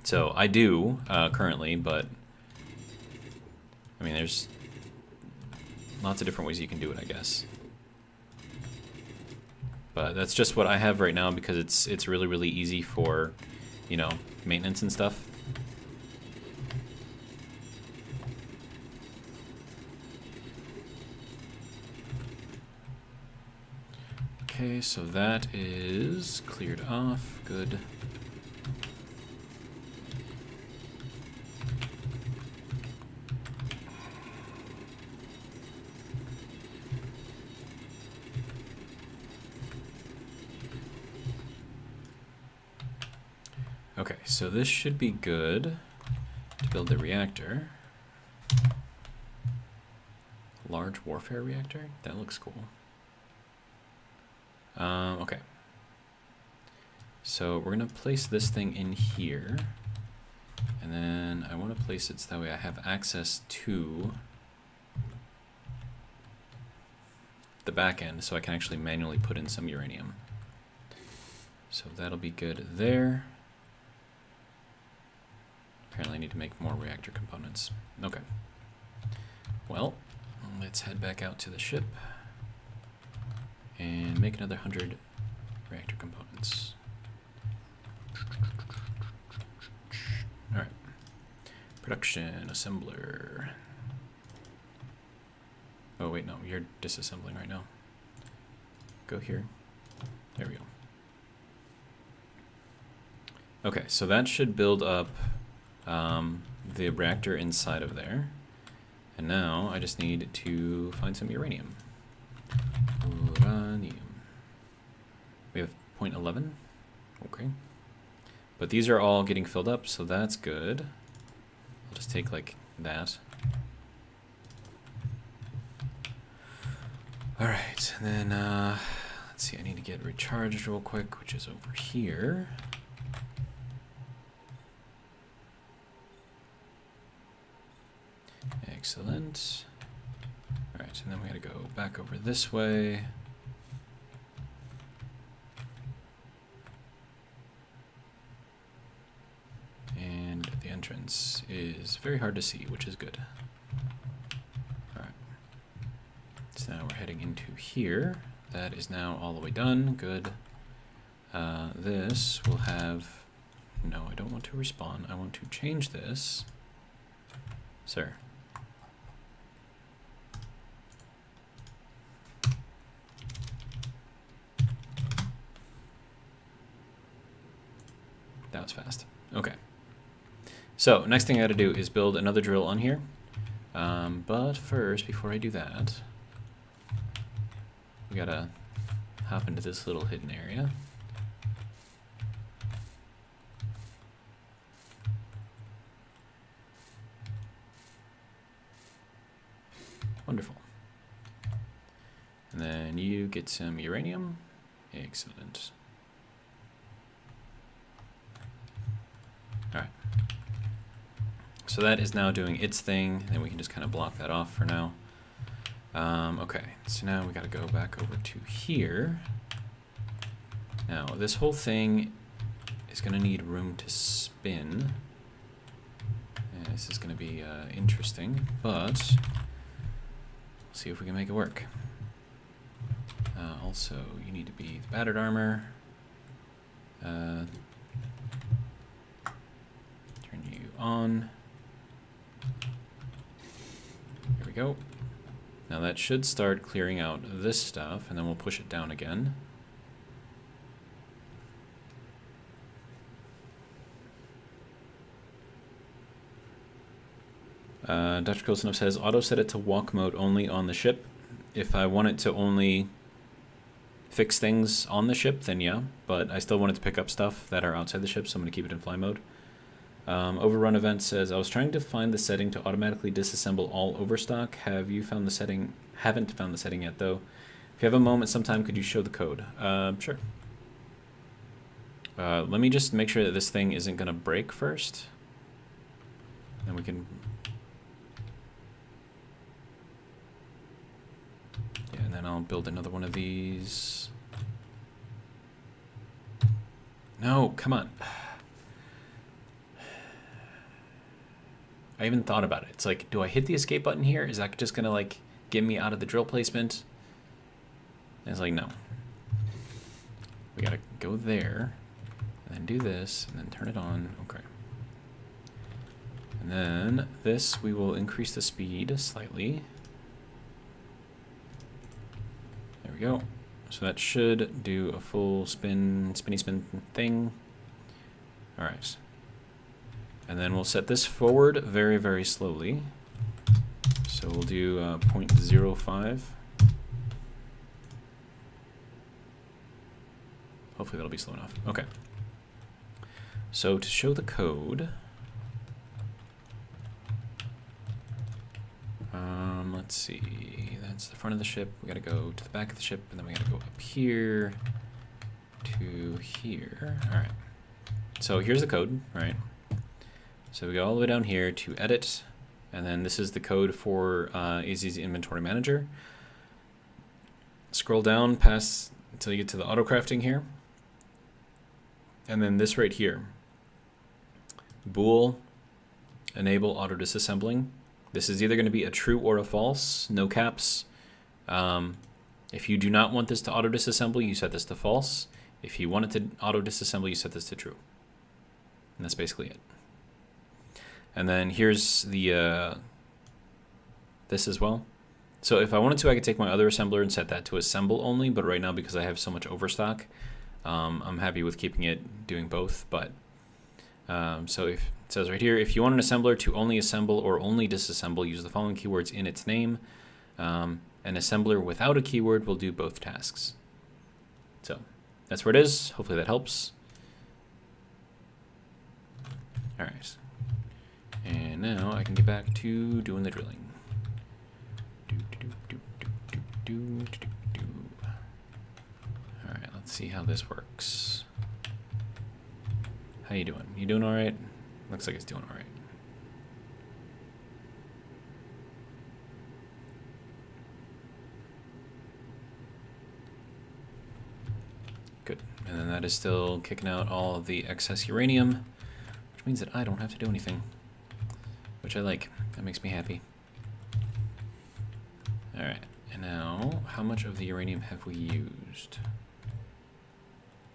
So I do currently, but I mean, there's lots of different ways you can do it, I guess. But that's just what I have right now because it's really, really easy for, maintenance and stuff. Okay, so that is cleared off. Good. Okay, so this should be good to build the reactor. Large warfare reactor? That looks cool. Okay. So we're gonna place this thing in here. And then I want to place it so that way I have access to the back end so I can actually manually put in some uranium. So that'll be good there. Apparently I need to make more reactor components. Okay. Well, let's head back out to the ship and make another 100 reactor components. Alright. Production assembler. Oh wait, no, you're disassembling right now. Go here. There we go. Okay, so that should build up the reactor inside of there. And now I just need to find some uranium. Uranium. We have 0.11. Okay. But these are all getting filled up, so that's good. I'll just take like that. Alright, and then let's see, I need to get recharged real quick, which is over here. Excellent. Alright, and then we gotta go back over this way. And the entrance is very hard to see, which is good. Alright. So now we're heading into here. That is now all the way done. Good. This will have... No, I don't want to respawn. I want to change this. Sir. That was fast. Okay. So, next thing I gotta do is build another drill on here. But first, before I do that, we gotta hop into this little hidden area. Wonderful. And then you get some uranium. Excellent. Alright. So that is now doing its thing, and we can just kind of block that off for now. Okay, so now we gotta go back over to here. Now, this whole thing is gonna need room to spin. And this is gonna be interesting, but we'll see if we can make it work. Also, you need to be the battered armor. Turn you on. There we go. Now that should start clearing out this stuff, and then we'll push it down again. Dr. Kolsonov says, auto set it to walk mode only on the ship. If I want it to only fix things on the ship, then yeah, but I still wanted to pick up stuff that are outside the ship, so I'm going to keep it in fly mode. Overrun event says, I was trying to find the setting to automatically disassemble all overstock. Have you found the setting? Haven't found the setting yet, though. If you have a moment sometime, could you show the code? Sure. Let me just make sure that this thing isn't going to break first. And we can... Yeah, and then I'll build another one of these. No, come on. I even thought about it. It's like, do I hit the escape button here? Is that just gonna like get me out of the drill placement? And it's like, no. We gotta go there, and then do this, and then turn it on. Okay. And then this, we will increase the speed slightly. There we go. So that should do a full spinny spin thing. All right. And then we'll set this forward very, very slowly. So we'll do 0.05. Hopefully that'll be slow enough. Okay. So to show the code, let's see, that's the front of the ship. We gotta go to the back of the ship, and then we gotta go up here to here. All right. So here's the code, right? So we go all the way down here to edit, and then this is the code for AZ's inventory manager. Scroll down past until you get to the auto crafting here. And then this right here, bool enable auto disassembling. This is either going to be a true or a false, no caps. If you do not want this to auto disassemble, you set this to false. If you want it to auto disassemble, you set this to true. And that's basically it. And then here's the this as well. So if I wanted to, I could take my other assembler and set that to assemble only, but right now, because I have so much overstock, I'm happy with keeping it doing both. But so if it says right here, if you want an assembler to only assemble or only disassemble, use the following keywords in its name. An assembler without a keyword will do both tasks. So that's where it is. Hopefully that helps. All right. And now I can get back to doing the drilling. All right, let's see how this works. How you doing? You doing all right? Looks like it's doing all right. Good. And then that is still kicking out all of the excess uranium, which means that I don't have to do anything, which I like. That makes me happy. All right. And now, how much of the uranium have we used?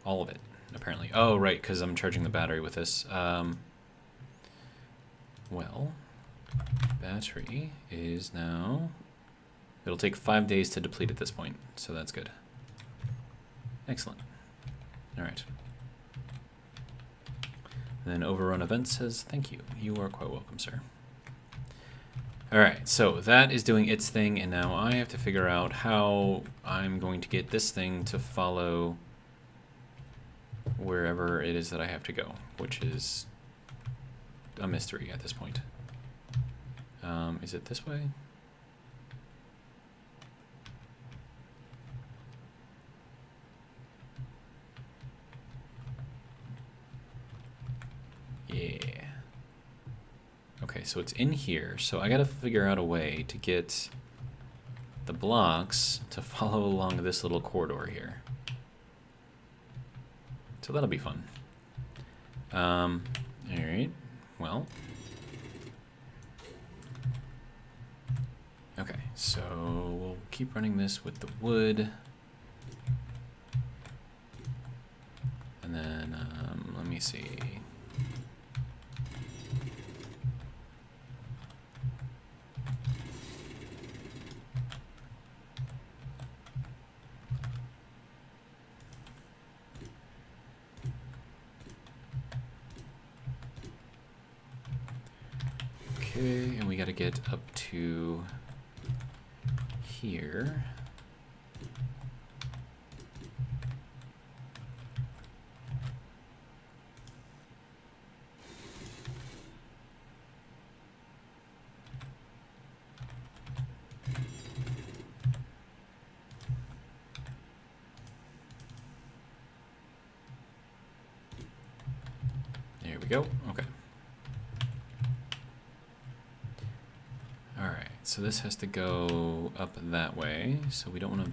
All of it, apparently. Oh, right, because I'm charging the battery with this. Well, battery is now... It'll take 5 days to deplete at this point, so that's good. Excellent. All right. And then overrun event says, thank you. You are quite welcome, sir. All right, so that is doing its thing, and now I have to figure out how I'm going to get this thing to follow wherever it is that I have to go, which is a mystery at this point. Is it this way? Yeah. Okay, so it's in here, so I gotta figure out a way to get the blocks to follow along this little corridor here. So that'll be fun. All right, well. Okay, so we'll keep running this with the wood. And then, let me see. Okay, and we got to get up to here. There we go. Okay. So this has to go up that way, so we don't want to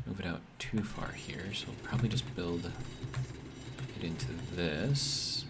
move it out too far here, so we'll probably just build it into this.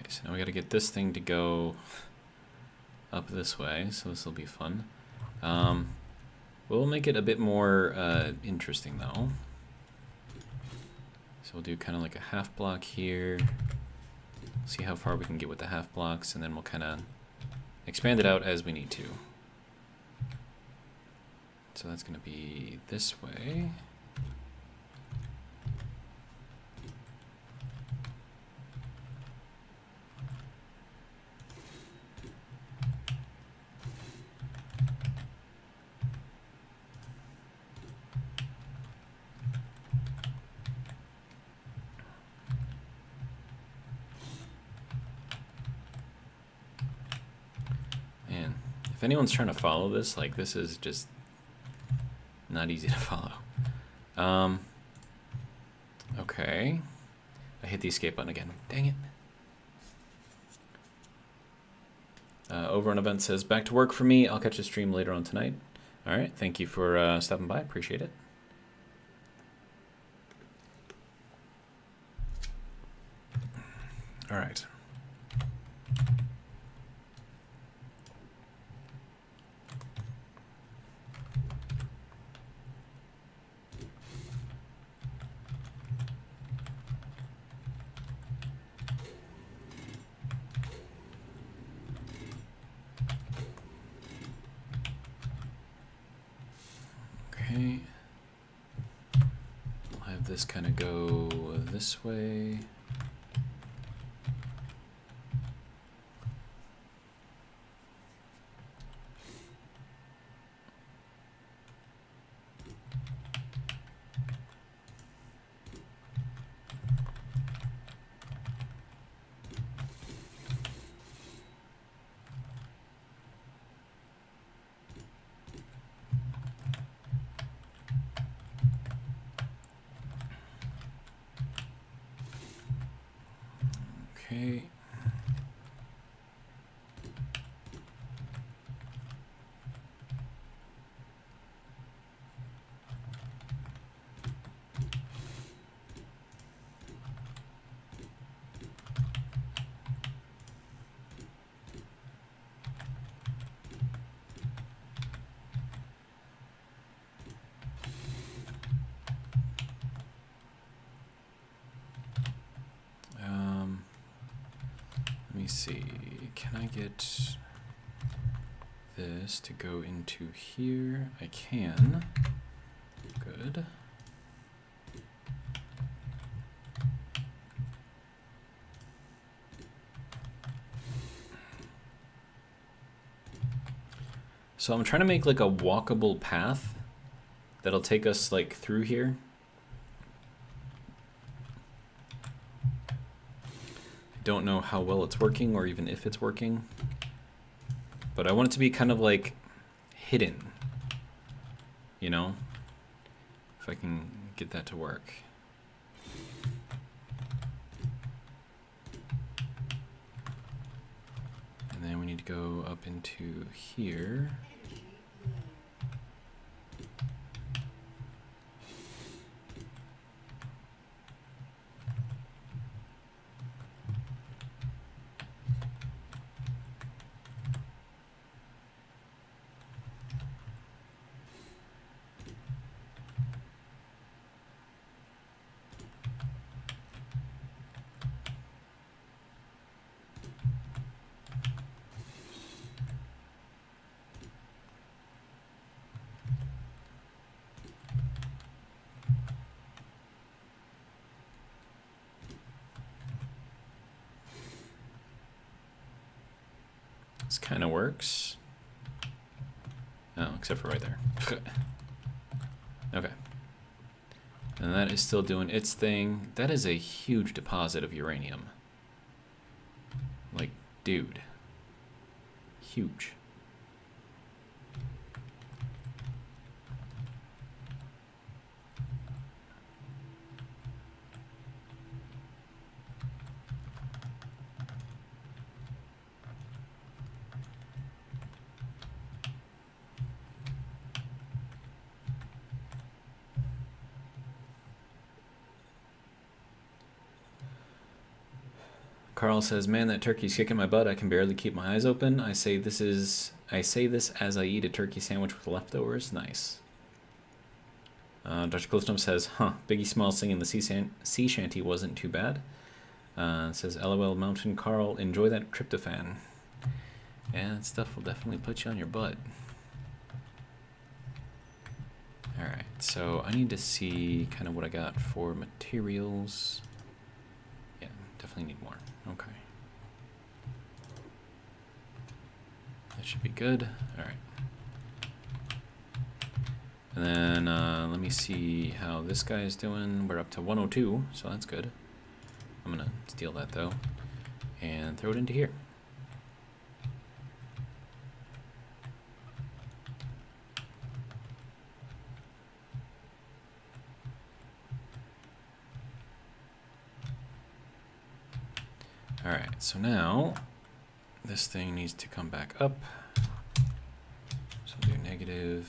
So now we got to get this thing to go up this way, so this will be fun. We'll make it a bit more interesting though. So we'll do kind of like a half block here. See how far we can get with the half blocks, and then we'll kind of expand it out as we need to. So that's going to be this way. If anyone's trying to follow this, like, this is just not easy to follow. Okay. I hit the escape button again. Dang it. Over on Event says, back to work for me. I'll catch a stream later on tonight. All right. Thank you for stopping by. Appreciate it. All right. Okay. I'll have this kind of go this way. Okay. Let me see, can I get this to go into here? I can. Good. So I'm trying to make like a walkable path that'll take us like through here. Don't know how well it's working or even if it's working, but I want it to be kind of like hidden, you know, if I can get that to work. And then we need to go up into here. This kind of works. Oh, except for right there. Okay. And that is still doing its thing. That is a huge deposit of uranium. Like, dude. Huge. Carl says, "Man, that turkey's kicking my butt. I can barely keep my eyes open. I say this as I eat a turkey sandwich with leftovers. Nice." Dr. Clifton says, huh, Biggie Smalls singing the sea shanty wasn't too bad. Says, LOL Mountain Carl, enjoy that tryptophan. Yeah, that stuff will definitely put you on your butt. Alright, so I need to see kind of what I got for materials. Yeah, definitely need more. Okay. That should be good. Alright. And then let me see how this guy is doing. We're up to 102, so that's good. I'm going to steal that, though, and throw it into here. Alright, so now this thing needs to come back up. So I'll do -5.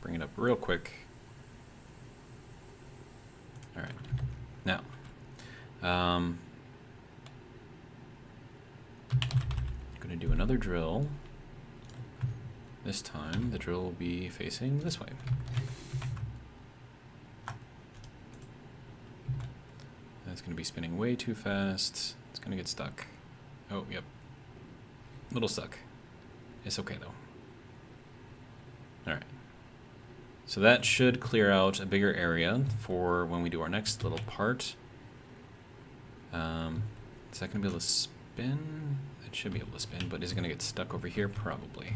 Bring it up real quick. Alright, now I'm going to do another drill. This time the drill will be facing this way. That's going to be spinning way too fast. It's going to get stuck. Oh, yep. Little stuck. It's okay, though. Alright. So that should clear out a bigger area for when we do our next little part. Is that going to be able to spin? It should be able to spin, but is it going to get stuck over here? Probably.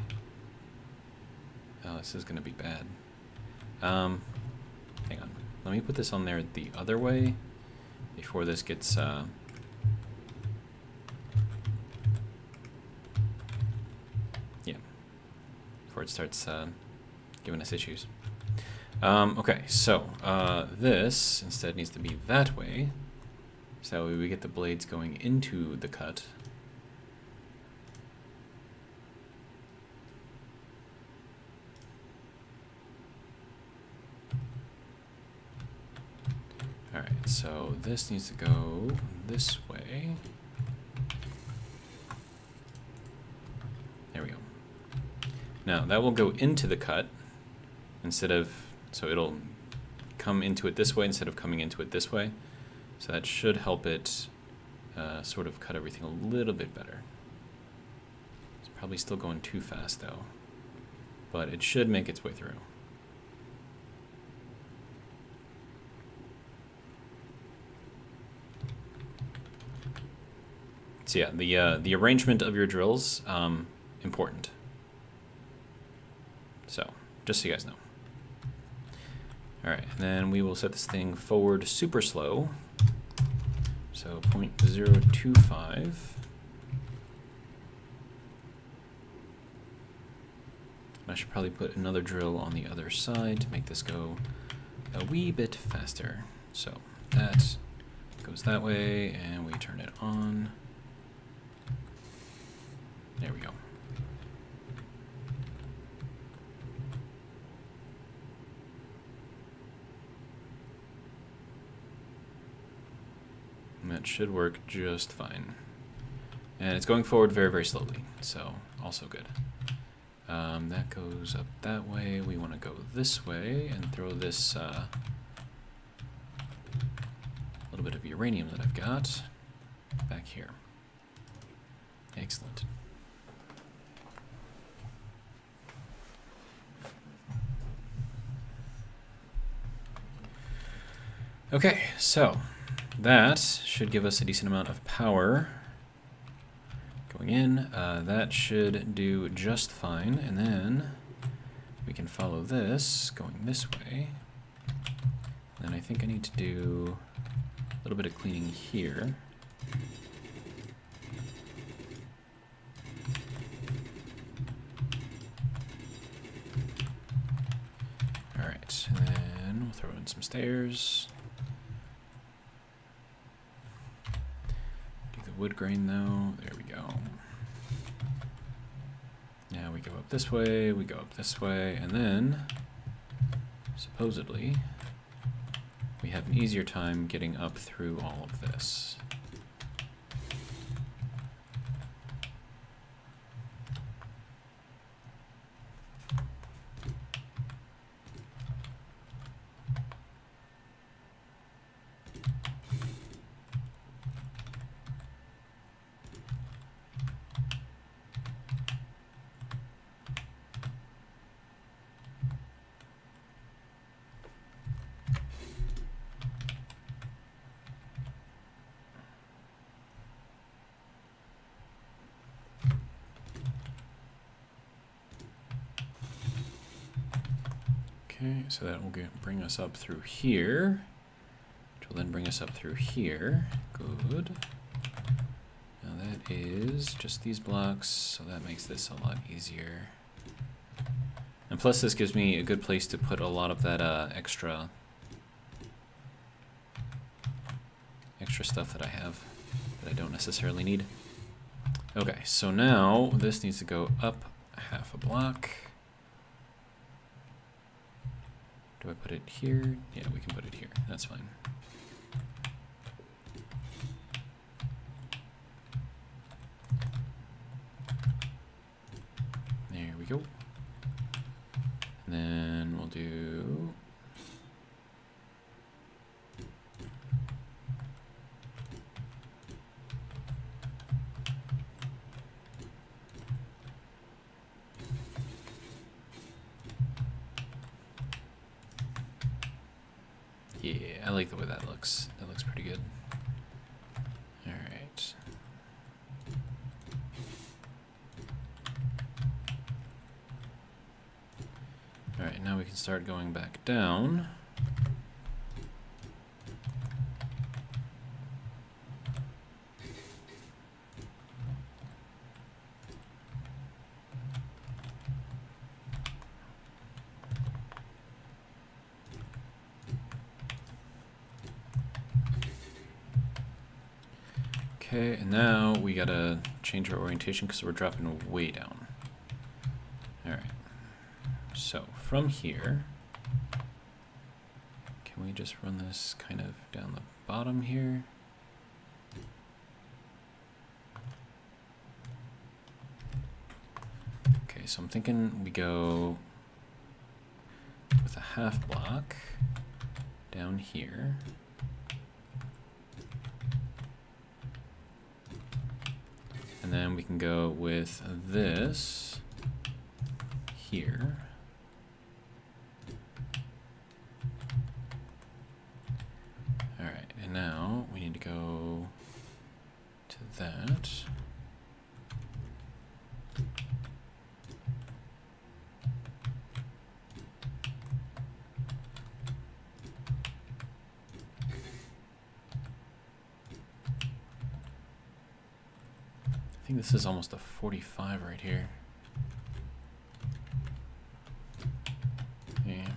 Oh, this is going to be bad. Hang on. Let me put this on there the other way before this gets... yeah. Before it starts giving us issues. Okay, so this instead needs to be that way. So we get the blades going into the cut. Alright, so this needs to go this way. There we go. Now that will go into the cut instead of, so it'll come into it this way instead of coming into it this way. So that should help it sort of cut everything a little bit better. It's probably still going too fast though, but it should make its way through. So yeah, the arrangement of your drills, important. So, just so you guys know. Alright, and then we will set this thing forward super slow. So 0.025. I should probably put another drill on the other side to make this go a wee bit faster. So that goes that way, and we turn it on. There we go. And that should work just fine. And it's going forward very, very slowly, so also good. That goes up that way. We want to go this way and throw this little bit of uranium that I've got back here. Excellent. Okay, so that should give us a decent amount of power going in. That should do just fine, and then we can follow this going this way. And then I think I need to do a little bit of cleaning here. All right, and then we'll throw in some stairs. Wood grain though, there we go. Now we go up this way, we go up this way, and then supposedly we have an easier time getting up through all of this. Okay, so that will bring us up through here, which will then bring us up through here. Good. Now that is just these blocks, so that makes this a lot easier. And plus this gives me a good place to put a lot of that extra stuff that I have that I don't necessarily need. Okay, so now this needs to go up half a block. Do I put it here? Yeah, we can put it here. That's fine. There we go. And then we'll do... Yeah, I like the way that looks. That looks pretty good. All right. All right, now we can start going back down. Okay, and now we gotta change our orientation because we're dropping way down. All right, so from here, can we just run this kind of down the bottom here? Okay, so I'm thinking we go with a half block down here. And then we can go with this here. All right, and now we need to go to that. I think this is almost a 45 right here. Yeah.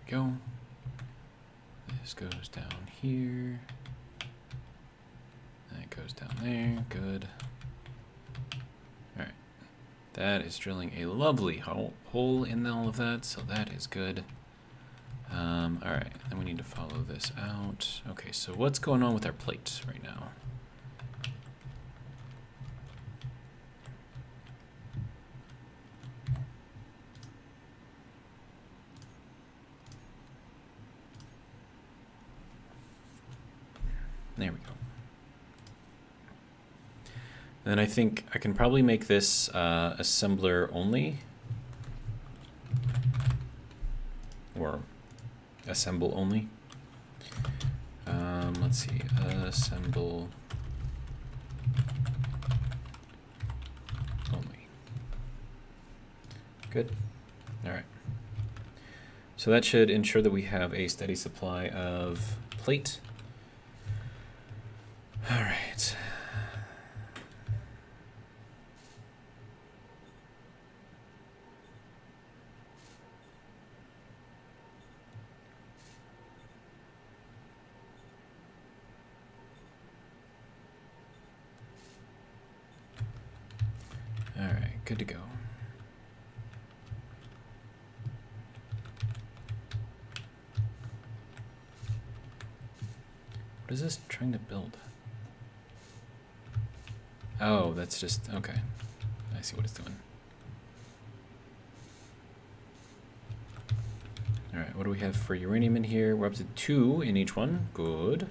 Go. This goes down here. That goes down there. Good. All right. That is drilling a lovely hole in all of that, so that is good. All right. Then we need to follow this out. Okay, so what's going on with our plate right now? There we go. Then I think I can probably make this assembler only. Or assemble only. Let's see, assemble only. Good. All right. So that should ensure that we have a steady supply of plate. All right. All right, good to go. What is this trying to build? Oh, that's just, okay. I see what it's doing. Alright, what do we have for uranium in here? We're up to 2 in each one. Good.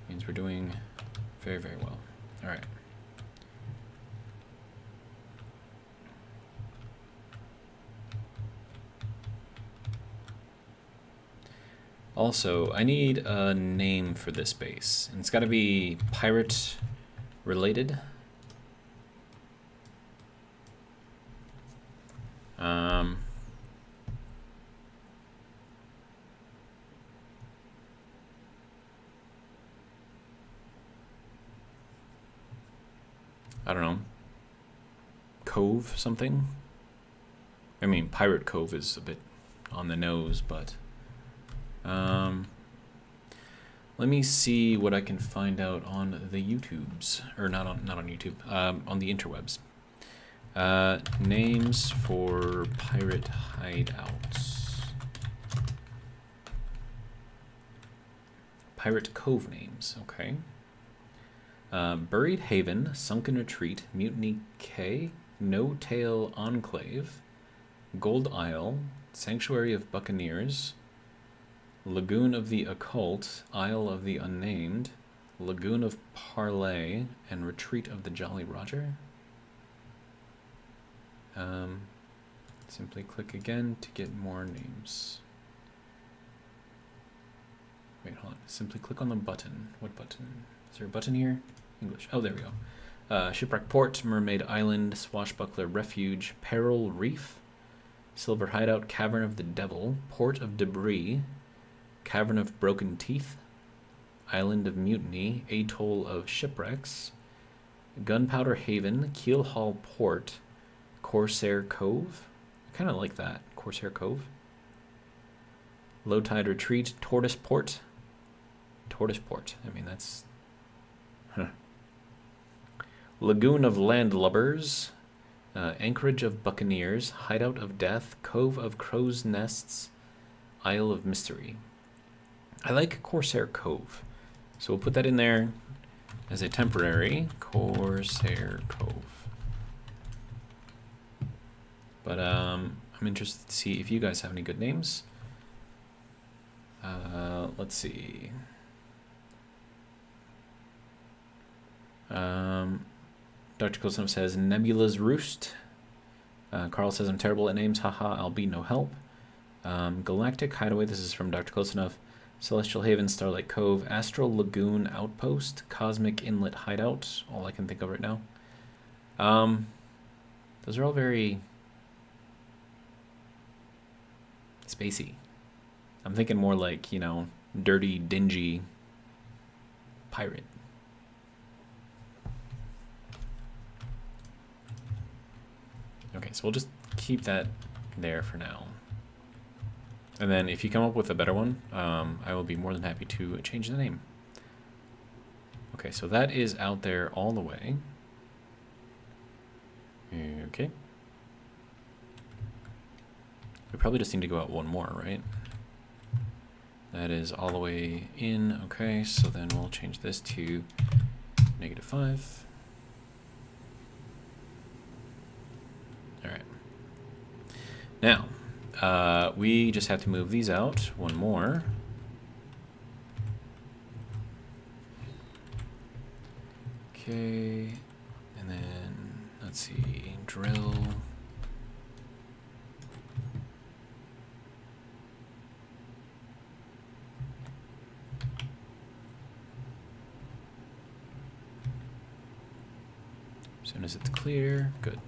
Means we're doing very, very well. Alright. Also, I need a name for this base. And it's got to be pirate related. I don't know. Cove something? I mean, Pirate Cove is a bit on the nose, but let me see what I can find out on the YouTubes, or not on YouTube, on the interwebs. Names for pirate hideouts. Pirate Cove names, okay. Buried Haven, Sunken Retreat, Mutiny Cay, No Tail Enclave, Gold Isle, Sanctuary of Buccaneers, Lagoon of the Occult, Isle of the Unnamed, Lagoon of Parlay, and Retreat of the Jolly Roger. Simply click again to get more names. Wait, hold on. Simply click on the button. What button? Is there a button here? English. Oh, there we go. Shipwreck Port, Mermaid Island, Swashbuckler Refuge, Peril Reef, Silver Hideout, Cavern of the Devil, Port of Debris, Cavern of Broken Teeth, Island of Mutiny, Atoll of Shipwrecks, Gunpowder Haven, Keel Hall Port, Corsair Cove. I kind of like that. Corsair Cove. Low Tide Retreat, Tortoise Port. Tortoise Port. I mean, that's... Huh. Lagoon of Landlubbers, Anchorage of Buccaneers, Hideout of Death, Cove of Crow's Nests, Isle of Mystery. I like Corsair Cove, so we'll put that in there as a temporary Corsair Cove. But I'm interested to see if you guys have any good names. Let's see. Dr. Coulson says Nebula's Roost. Carl says I'm terrible at names. Haha, I'll be no help. Galactic Hideaway. This is from Dr. Coulsonov. Celestial Haven, Starlight Cove, Astral Lagoon Outpost, Cosmic Inlet Hideout. All I can think of right now. Those are all very spacey. I'm thinking more like, you know, dirty, dingy pirate. Okay, so we'll just keep that there for now. And then if you come up with a better one, I will be more than happy to change the name. Okay, so that is out there all the way. Okay. We probably just need to go out one more, right? That is all the way in. Okay, so then we'll change this to -5. All right. Now, we just have to move these out one more. Okay, and then let's see, drill. As soon as it's clear, good.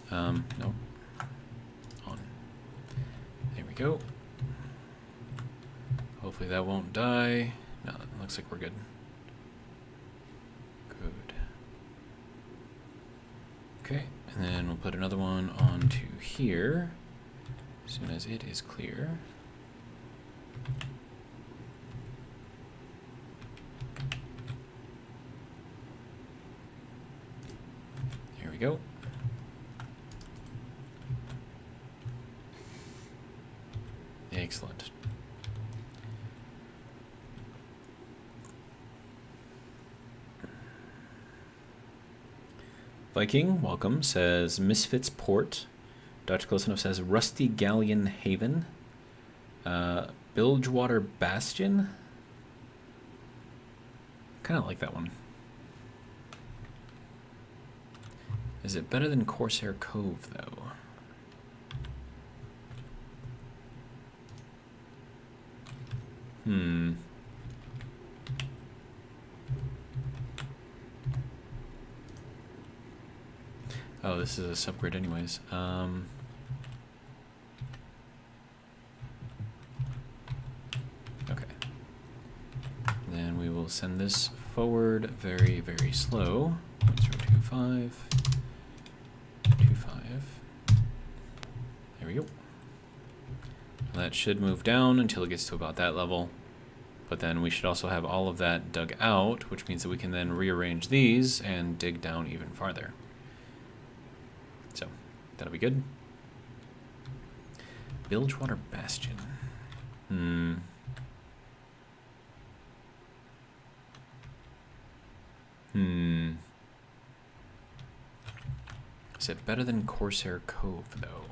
Nope. On. There we go. Hopefully that won't die. No, it looks like we're good. Good. Okay, and then we'll put another one onto here as soon as it is clear. There we go. Excellent. Viking, welcome, says Misfits Port. Dr. Close Enough says Rusty Galleon Haven. Bilgewater Bastion. Kind of like that one. Is it better than Corsair Cove, though? Oh, this is a subgrid anyways. Okay. Then we will send this forward very, very slow. 0.025. 25. There we go. That should move down until it gets to about that level. But then we should also have all of that dug out, which means that we can then rearrange these and dig down even farther. So, that'll be good. Bilgewater Bastion. Is it better than Corsair Cove, though?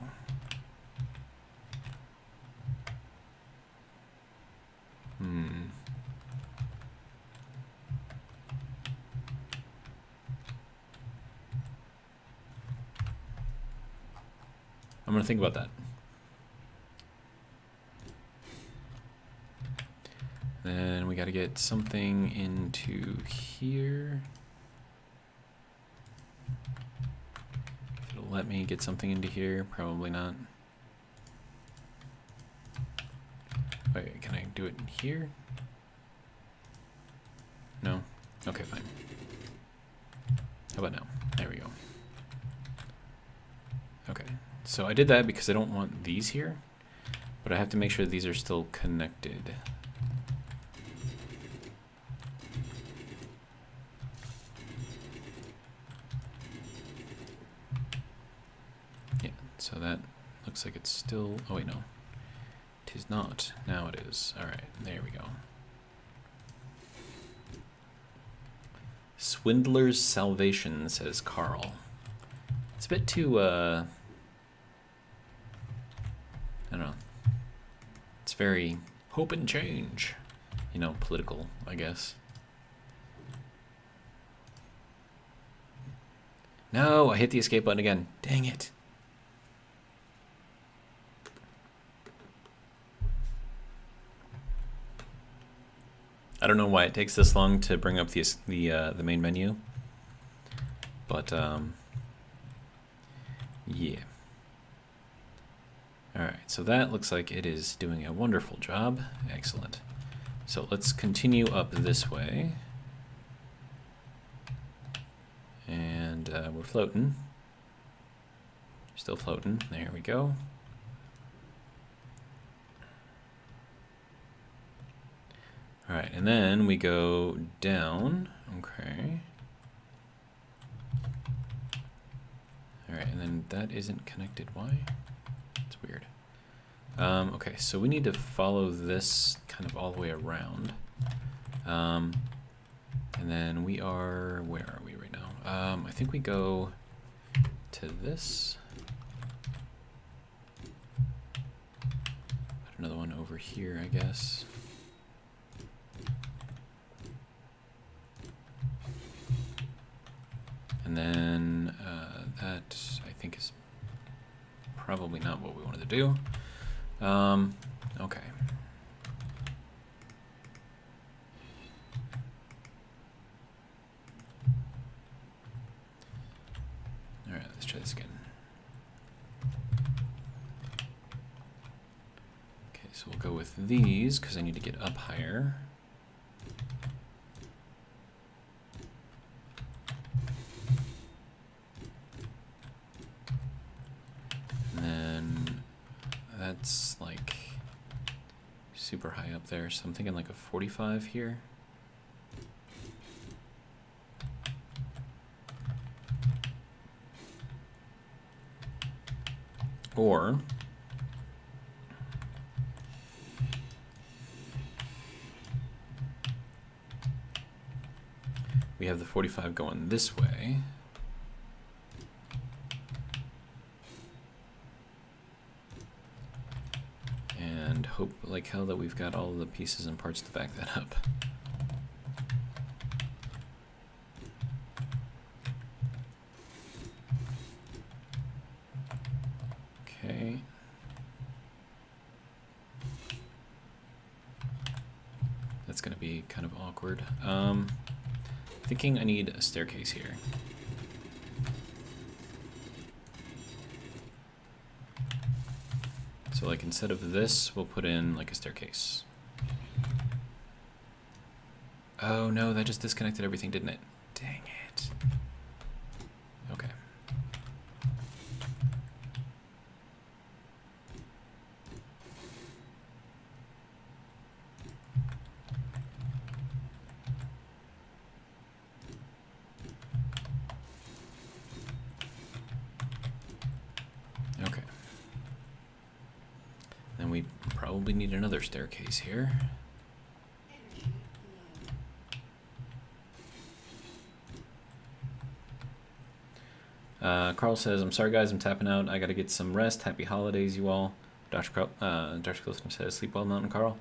I'm going to think about that. Then we got to get something into here. If it'll let me get something into here, probably not. Wait, can I do it here? No? Okay, fine. How about now? There we go. Okay, so I did that because I don't want these here, but I have to make sure these are still connected. Yeah, so that looks like it's still, oh wait, no. It is not. Now it is. All right, there we go. Swindler's Salvation, says Carl. It's a bit too, I don't know. It's very hope and change. You know, political, I guess. No, I hit the escape button again. Dang it. I don't know why it takes this long to bring up the main menu, but yeah. All right, so that looks like it is doing a wonderful job. Excellent. So let's continue up this way, and we're floating. Still floating. There we go. All right, and then we go down. Okay. All right, and then that isn't connected. Why? It's weird. Okay, so we need to follow this kind of all the way around. And then we are, where are we right now? I think we go to this. Put another one over here, I guess. And then that, I think, is probably not what we wanted to do. Okay. All right, let's try this again. Okay, so we'll go with these because I need to get up higher. That's like super high up there, so I'm thinking like a 45 here. Or we have the 45 going this way. like hell that we've got all the pieces and parts to back that up. Okay. That's gonna be kind of awkward. Thinking I need a staircase here. So like instead of this, we'll put in like a staircase. Oh no, that just disconnected everything, didn't it? Dang it. Okay. Okay. Then we probably need another staircase here. Carl says, I'm sorry guys, I'm tapping out. I gotta get some rest. Happy holidays, you all. Dr. Clifton says, sleep well, Mountain Carl.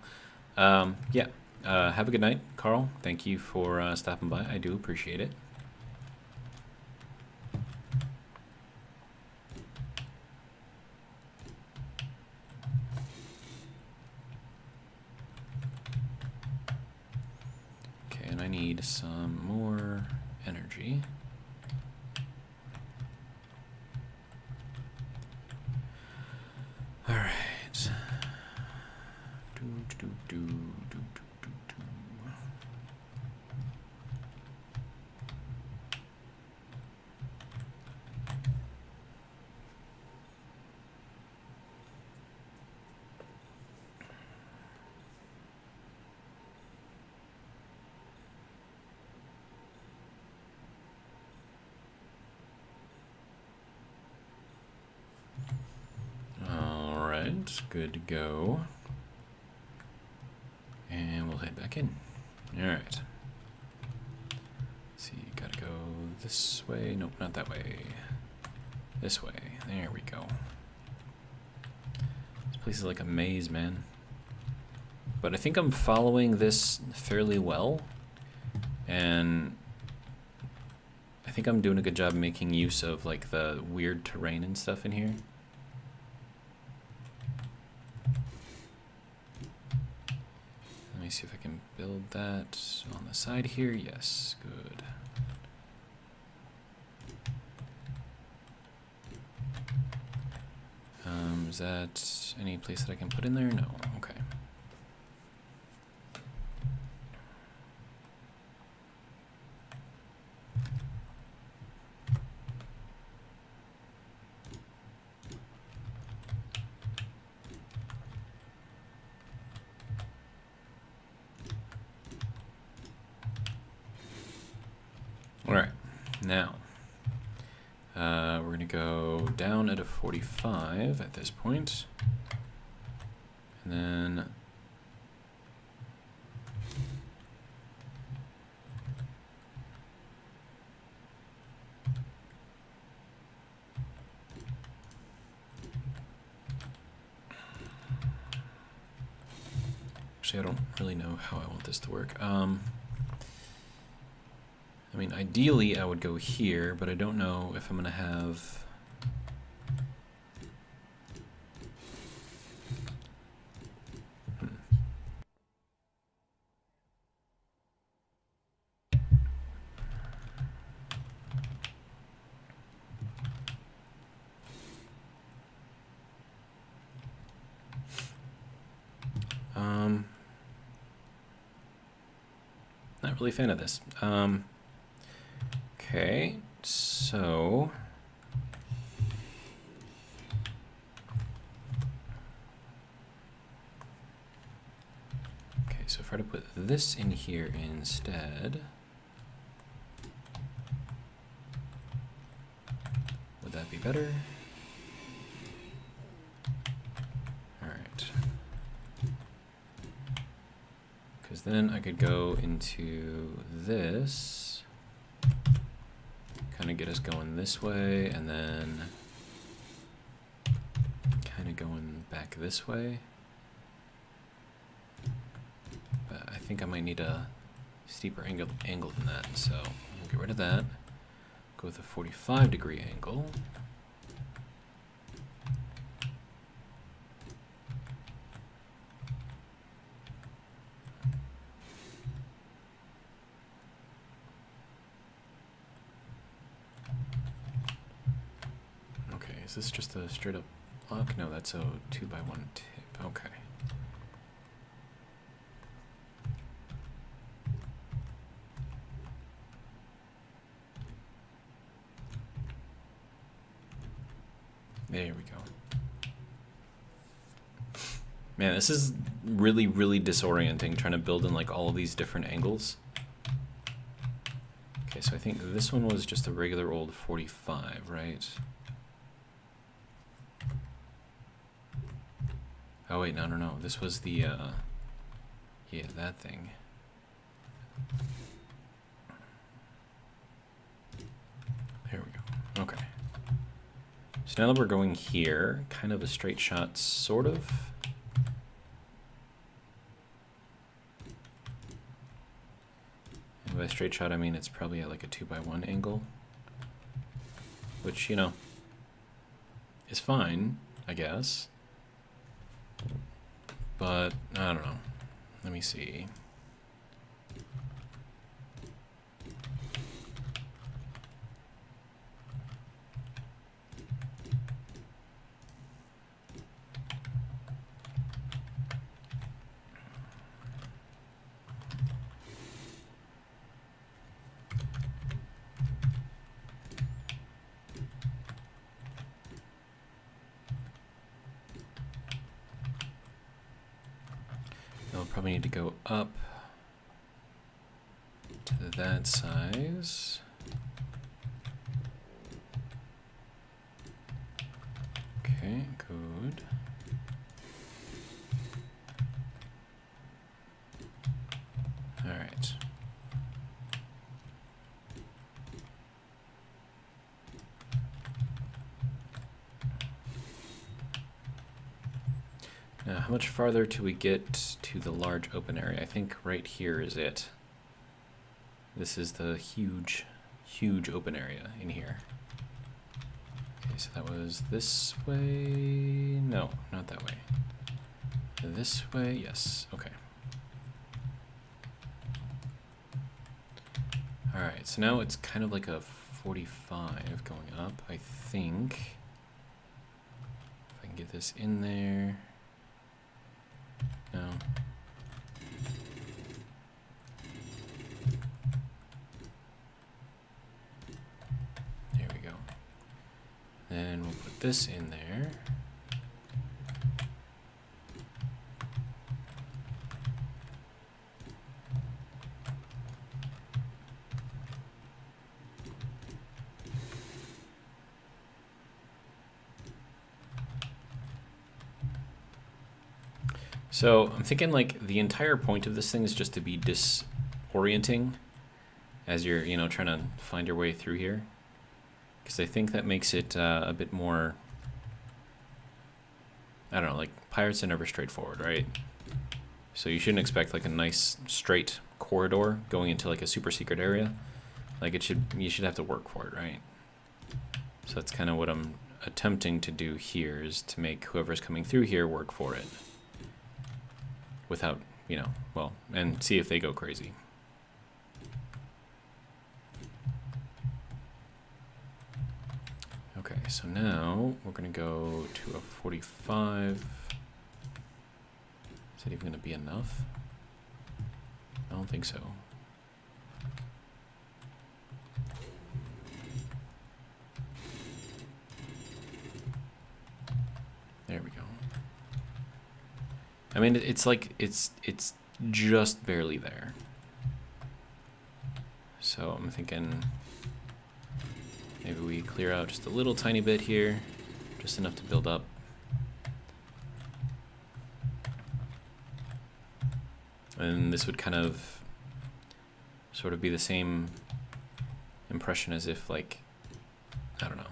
Yeah, have a good night, Carl. Thank you for stopping by. I do appreciate it. Okay, and I need some more energy. All right. All right, good to go. And we'll head back in. All right. Let's see, gotta go this way. Nope, not that way. This way. There we go. This place is like a maze, man. But I think I'm following this fairly well. And I think I'm doing a good job making use of like the weird terrain and stuff in here. Let me see if I can build that on the side here. Yes, good. Is that any place that I can put in there? No, okay. All right, now we're gonna go down at a 45 at this point, and then actually I don't really know how I want this to work. I mean, ideally I would go here, but I don't know if I'm gonna have... Not really a fan of this. Okay, so if I were to put this in here instead, would that be better? All right. Because then I could go into this, kind of get us going this way, and then kind of going back this way. but I think I might need a steeper angle than that, so we'll get rid of that. Go with a 45-degree angle. Okay, is this just a straight up lock? No, that's a 2x1 tip. Okay. There we go. Man, this is really, really disorienting trying to build in like all of these different angles. Okay, so I think this one was just a regular old 45, right? Oh wait, no. This was the, yeah, that thing. There we go. Okay. So now that we're going here, kind of a straight shot, sort of. And by straight shot, I mean it's probably at like a 2x1 angle, which, you know, is fine, I guess. But I don't know. Let me see. I'll probably need to go up to that size. Okay, good. All right. Now, how much farther till we get to the large open area? I think right here is it. This is the huge, huge open area in here. Okay, so that was this way. No, not that way. This way, yes, okay. All right, so now it's kind of like a 45 going up, I think. If I can get this in there. No. There we go. Then we'll put this in there. So I'm thinking like the entire point of this thing is just to be disorienting as you're, you know, trying to find your way through here. Because I think that makes it a bit more, I don't know, like pirates are never straightforward, right? So you shouldn't expect like a nice straight corridor going into like a super secret area. Like you should have to work for it, right? So that's kind of what I'm attempting to do here, is to make whoever's coming through here work for it. Without, you know, well, and see if they go crazy. Okay, so now we're gonna go to a 45. Is that even gonna be enough? I don't think so. There we go. I mean, it's like, it's just barely there. So I'm thinking maybe we clear out just a little tiny bit here, just enough to build up. And this would kind of sort of be the same impression as if, like, I don't know.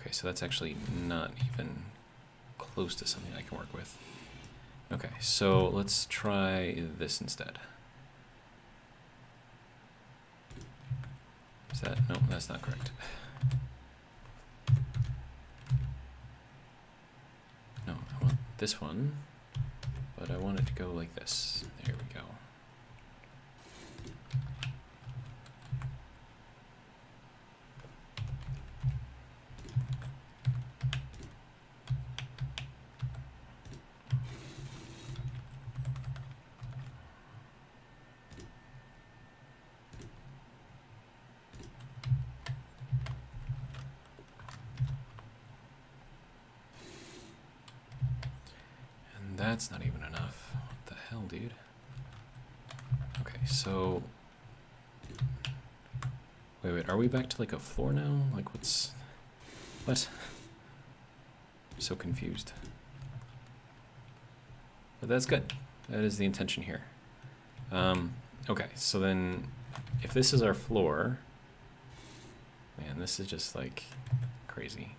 Okay, so that's actually not even close to something I can work with. Okay, so let's try this instead. Is that, no, that's not correct. No, I want this one, but I want it to go like this. There we go. That's not even enough. What the hell, dude? Okay, so... Wait, are we back to like a floor now? Like what's... What? I'm so confused. But that's good. That is the intention here. Okay, so then if this is our floor... Man, this is just like crazy.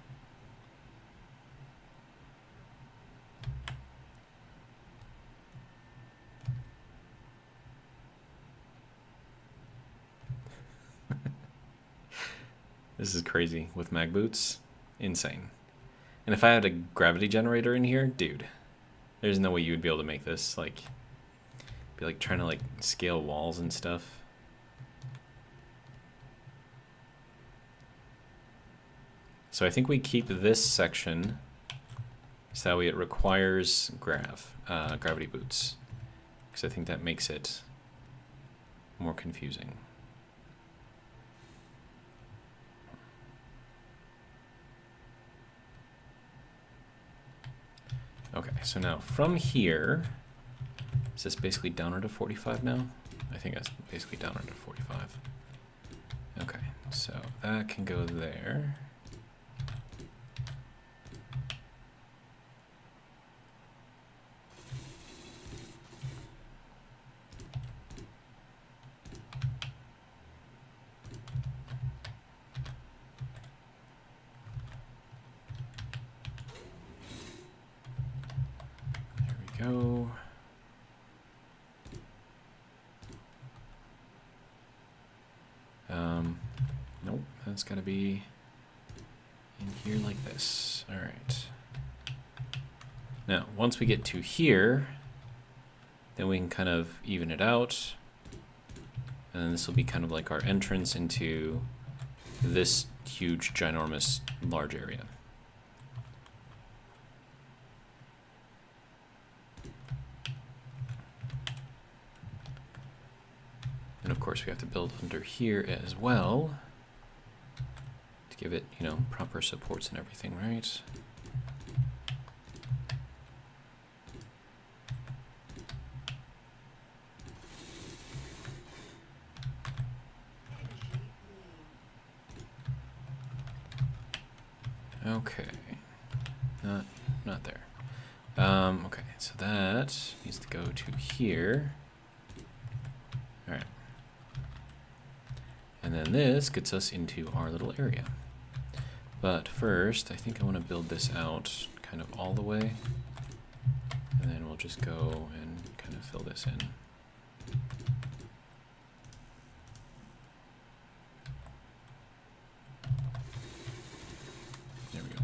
This is crazy with mag boots. Insane. And if I had a gravity generator in here, dude, there's no way you would be able to make this. Like, be like trying to like scale walls and stuff. So I think we keep this section so that way it requires gravity boots. Because I think that makes it more confusing. Okay, so now from here, is this basically downward to 45 now? I think that's basically downward to 45. Okay, so that can go there. Go. Nope, that's gotta be in here like this. All right. Now, once we get to here, then we can kind of even it out. And then this will be kind of like our entrance into this huge, ginormous, large area. And of course we have to build under here as well to give it, you know, proper supports and everything, right? Okay, not there. Okay, so that needs to go to here. All right. And then this gets us into our little area. But first, I think I want to build this out kind of all the way. And then we'll just go and kind of fill this in. There we go.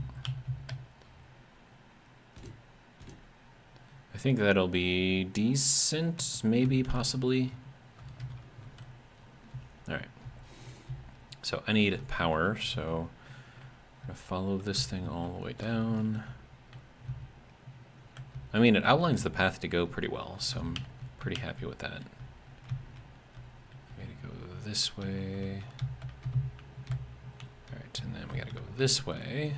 I think that'll be decent, maybe, possibly. All right. So I need power, so I'm gonna follow this thing all the way down. I mean, it outlines the path to go pretty well, so I'm pretty happy with that. We gotta go this way. All right, and then we gotta go this way.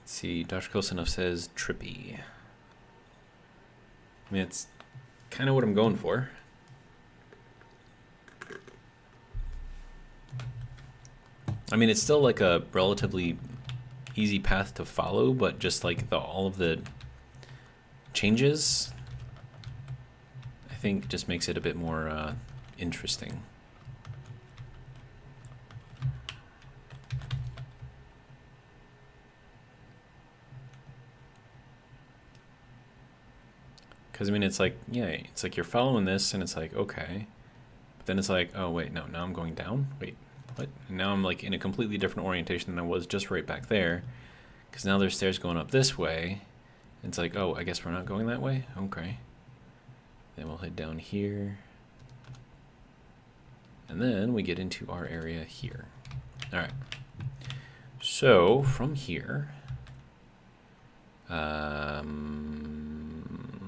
See, Dr. Kosanov says trippy. I mean, it's kind of what I'm going for. I mean, it's still like a relatively easy path to follow, but just like all of the changes think just makes it a bit more interesting. Because, I mean, it's like, yeah, it's like you're following this, and it's like, okay. But then it's like, oh, wait, no, now I'm going down? Wait, what? And now I'm, like, in a completely different orientation than I was just right back there. Because now there's stairs going up this way. And it's like, oh, I guess we're not going that way? Okay. Then we'll head down here. And then we get into our area here. All right. So, from here...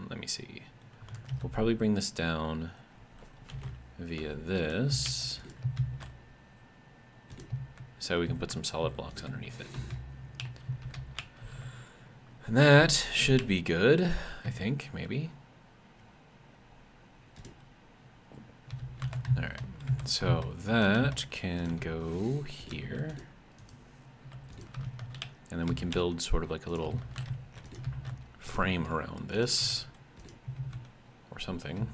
let me see. We'll probably bring this down via this, so we can put some solid blocks underneath it. And that should be good, I think, maybe. Alright, so that can go here. And then we can build sort of like a little frame around this. Or something.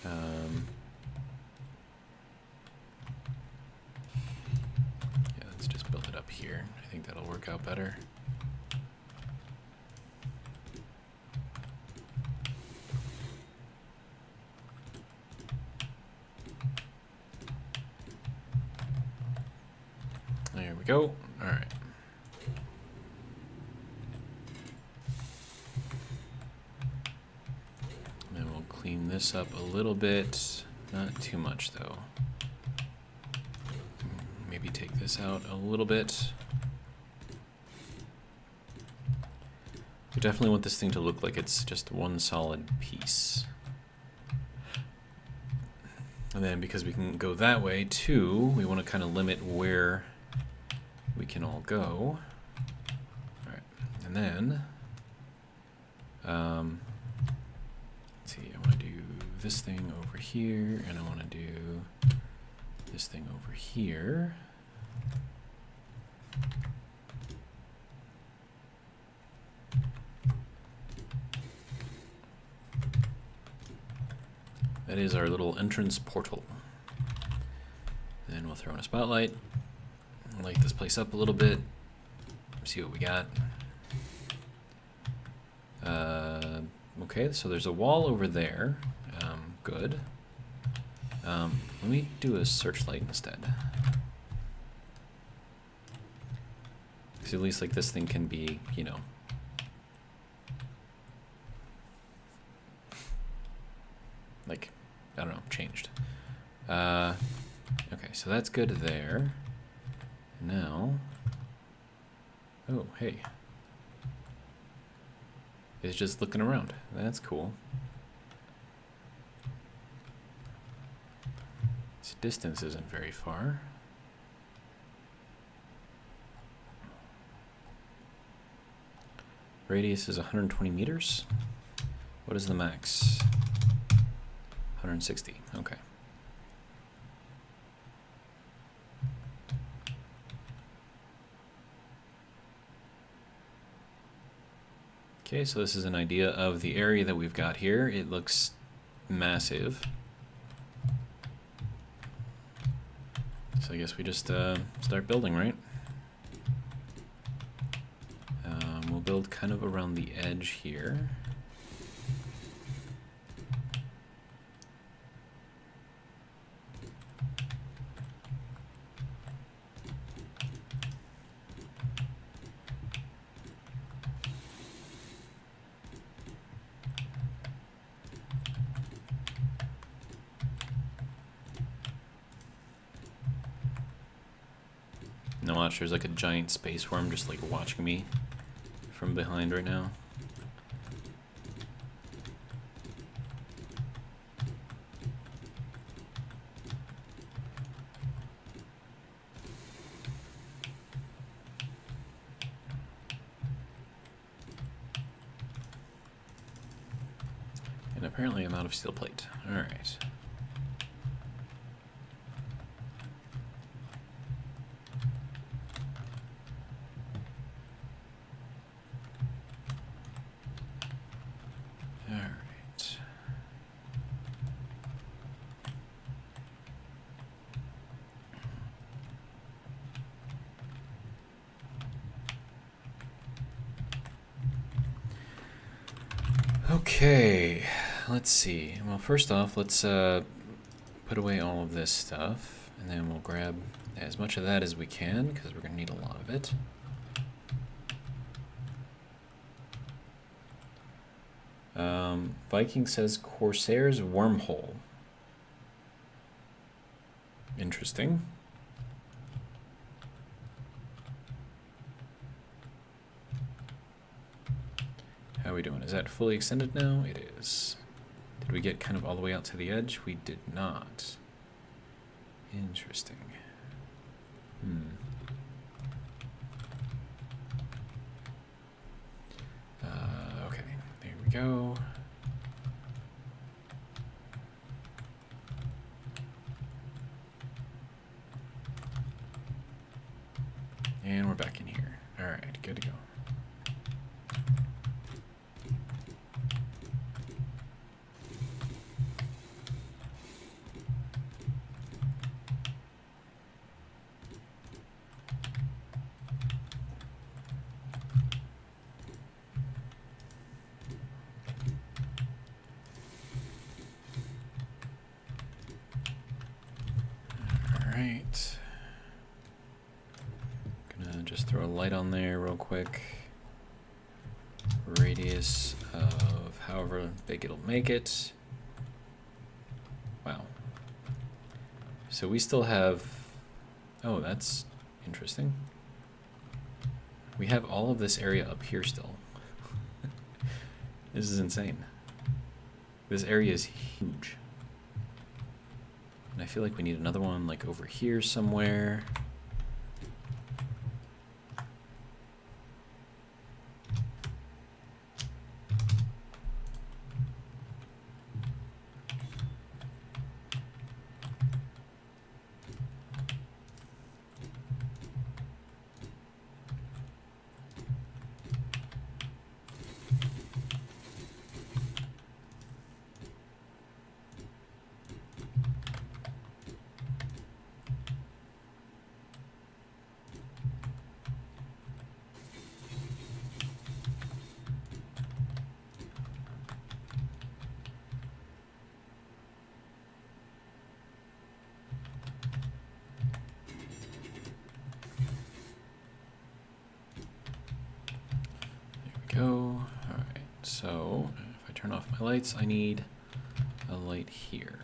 Yeah, let's just build it up here. I think that'll work out better. There we go. All right. Clean this up a little bit, not too much though. Maybe take this out a little bit. We definitely want this thing to look like it's just one solid piece. And then because we can go that way too, we want to kind of limit where we can all go. All right, and then, let's see, I want to do this thing over here, and I want to do this thing over here. That is our little entrance portal. Then we'll throw in a spotlight, light this place up a little bit, see what we got. Okay, so there's a wall over there. Good. Let me do a searchlight instead. Because at least like this thing can be, you know, like, I don't know, changed. Okay, so that's good there. Now, oh, hey. It's just looking around. That's cool. Its distance isn't very far. Radius is 120 meters. What is the max? 160. Okay. Okay, so this is an idea of the area that we've got here. It looks massive. So I guess we just start building, right? We'll build kind of around the edge here. Now watch, there's like a giant space worm just like watching me from behind right now. And apparently I'm out of steel plate. All right. Okay, let's see. Well, first off, let's put away all of this stuff, and then we'll grab as much of that as we can, because we're going to need a lot of it. Viking says Corsair's Wormhole. Interesting. How are we doing? Is that fully extended now? It is. Did we get kind of all the way out to the edge? We did not. Interesting. Okay, there we go. And we're back in here. All right, good to go. Alright. Gonna just throw a light on there real quick. Radius of however big it'll make it. Wow. So we still have... Oh, that's interesting. We have all of this area up here still. This is insane. This area is huge. And I feel like we need another one like over here somewhere. Go. Alright, so if I turn off my lights, I need a light here.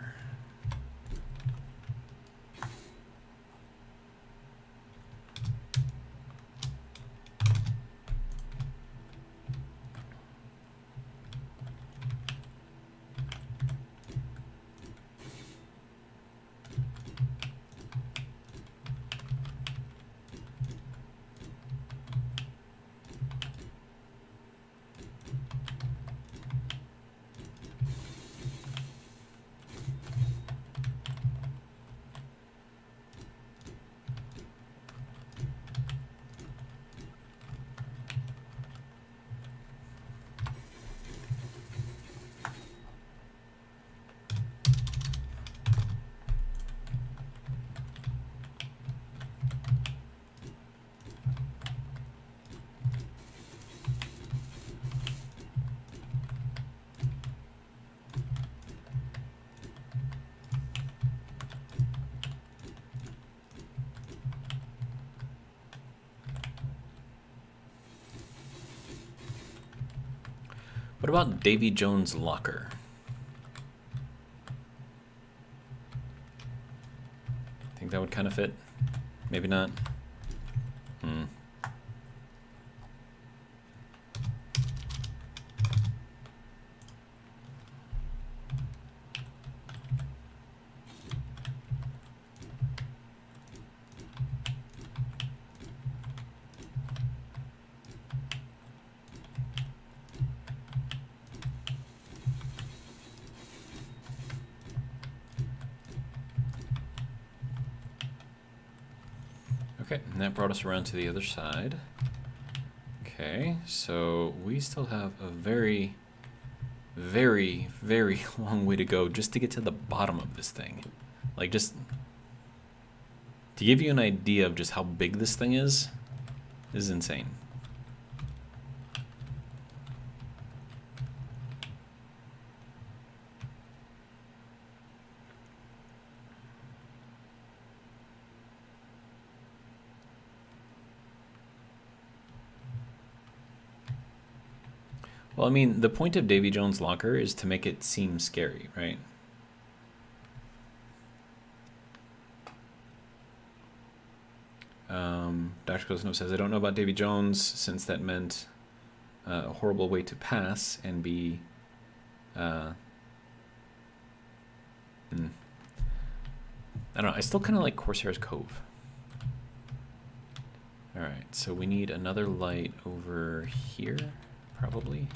What about Davy Jones' locker? Think that would kind of fit? Maybe not. Okay, and that brought us around to the other side. Okay, so we still have a very, very, very long way to go just to get to the bottom of this thing. Like, just to give you an idea of just how big this thing is insane. Well, I mean, the point of Davy Jones' locker is to make it seem scary, right? Dr. Cosno says, I don't know about Davy Jones, since that meant a horrible way to pass and be... I don't know, I still kind of like Corsair's Cove. Alright, so we need another light over here, probably.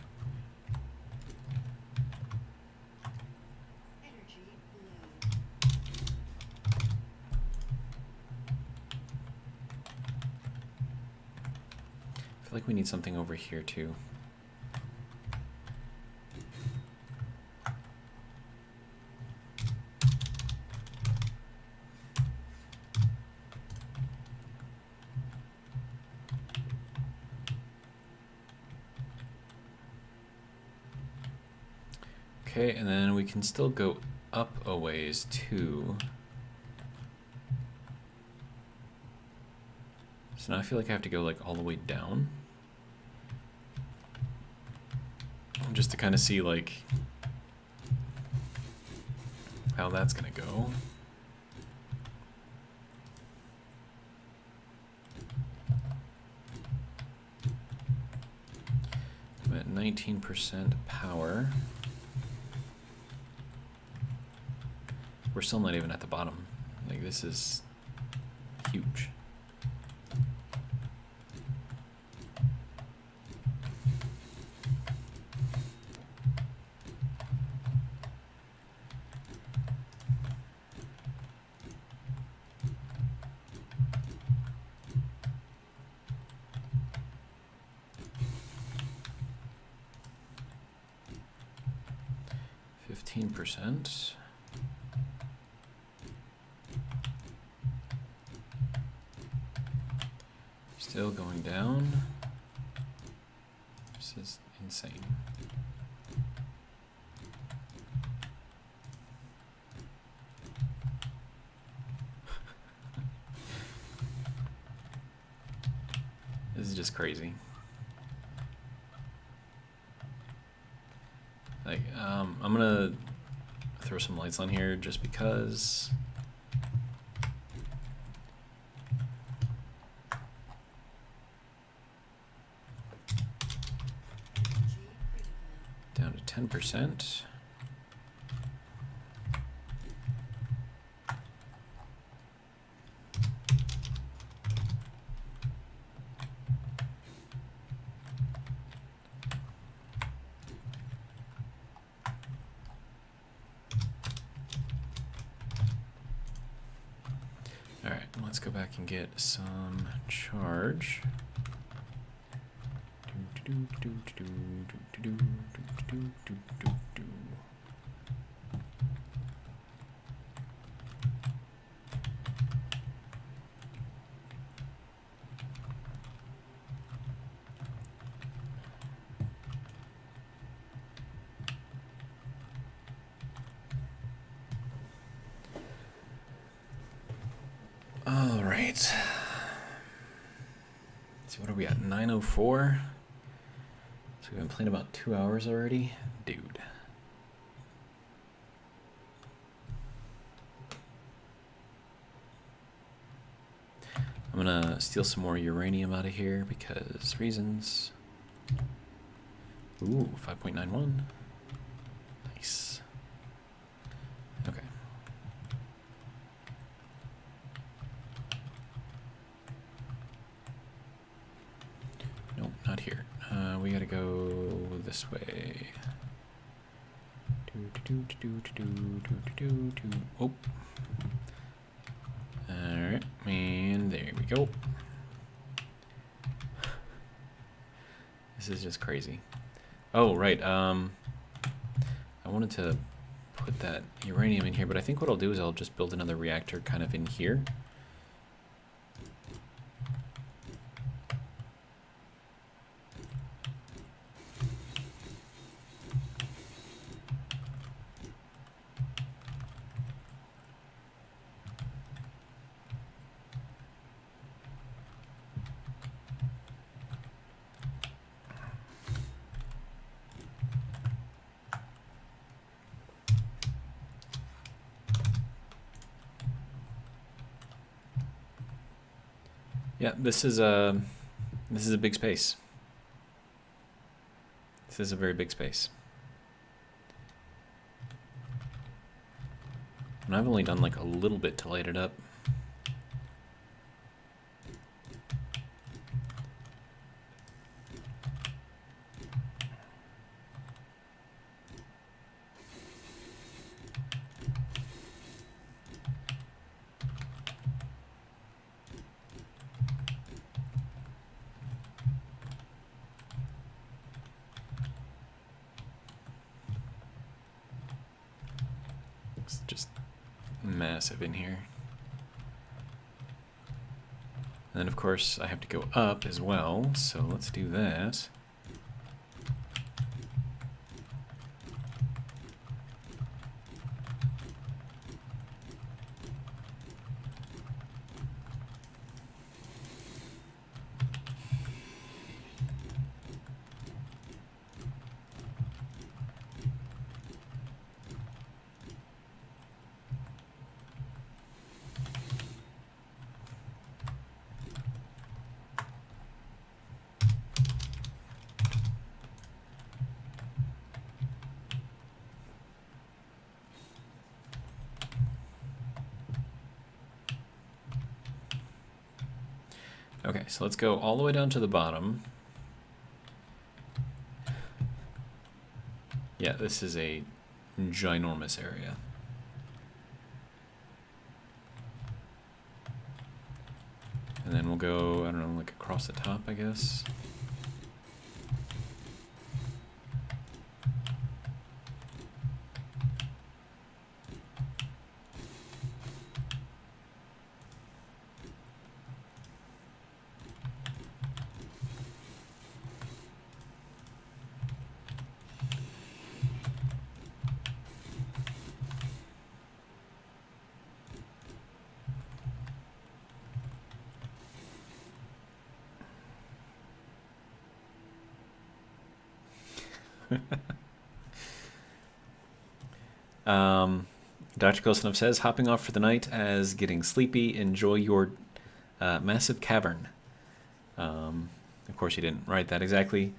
I feel like we need something over here too. Okay, and then we can still go up a ways too. So now I feel like I have to go like all the way down. Just to kind of see like how that's gonna go. I'm at 19% power. We're still not even at the bottom. Like, this is huge. %. Still going down. This is insane. This is just crazy. Like, I'm gonna throw some lights on here just because. Down to 10%. All right, let's go back and get some charge. All right. So what are we at? 9:04. So we've been playing about 2 hours already, dude. I'm gonna steal some more uranium out of here because reasons. Ooh, 5.91. Nice. Okay. Nope, not here. We gotta go this way. Oh. Alright, and there we go. This is just crazy. Oh, right. I wanted to put that uranium in here, but I think what I'll do is I'll just build another reactor kind of in here. Yeah, this is a big space. This is a very big space. And I've only done like a little bit to light it up. It's just massive in here. And then of course I have to go up as well, so let's do that. Okay, so let's go all the way down to the bottom. Yeah, this is a ginormous area. And then we'll go, I don't know, like across the top, I guess. Dr. Kolsonov says, hopping off for the night as getting sleepy. Enjoy your massive cavern. Of course, he didn't write that exactly.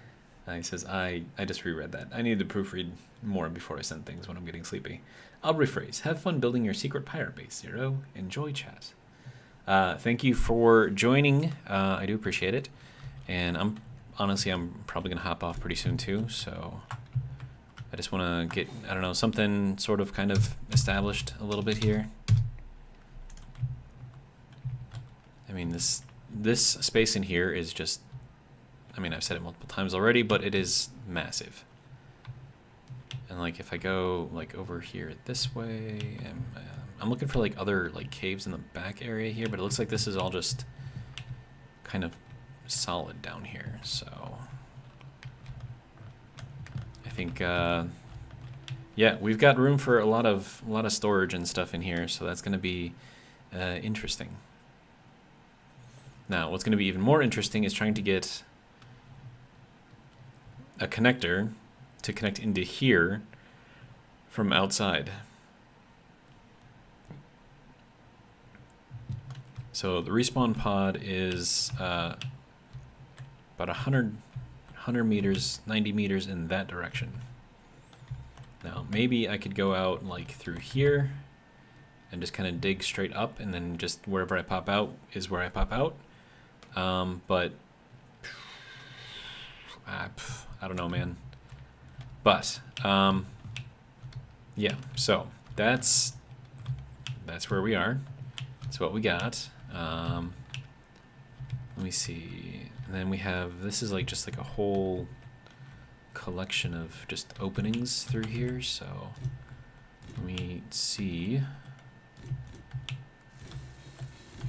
He says, I just reread that. I need to proofread more before I send things when I'm getting sleepy. I'll rephrase. Have fun building your secret pirate base, Zero. Enjoy chat. Thank you for joining. I do appreciate it. And I'm probably going to hop off pretty soon too, so I just want to get, I don't know, something sort of kind of established a little bit here. I mean, this space in here is just, I mean, I've said it multiple times already, but it is massive. And like if I go like over here this way, I'm looking for like other like caves in the back area here, but it looks like this is all just kind of solid down here, so I think yeah, we've got room for a lot of storage and stuff in here, so that's going to be interesting. Now, what's going to be even more interesting is trying to get a connector to connect into here from outside. So the respawn pod is about 100 meters, 90 meters in that direction. Now, maybe I could go out like through here and just kind of dig straight up, and then just wherever I pop out is where I pop out. But I don't know, man. But yeah, so that's where we are. That's what we got. Let me see. And then we have, this is like just like a whole collection of just openings through here. So let me see.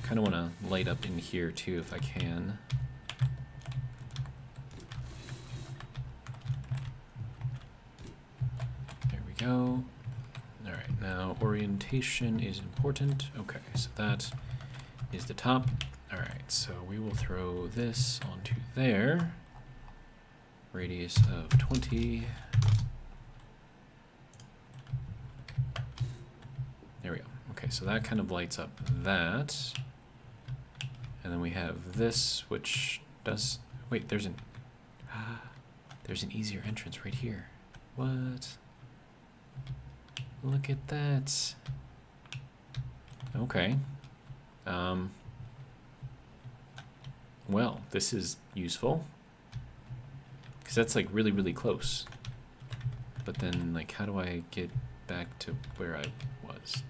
Kind of want to light up in here too if I can. There we go. All right, now orientation is important. Okay, so that is the top. All right, so we will throw this onto there. Radius of 20. There we go. Okay, so that kind of lights up that. And then we have this, which does... Wait, there's an easier entrance right here. What? Look at that. Okay. Well, this is useful. Because that's like really, really close. But then, like, how do I get back to where I was?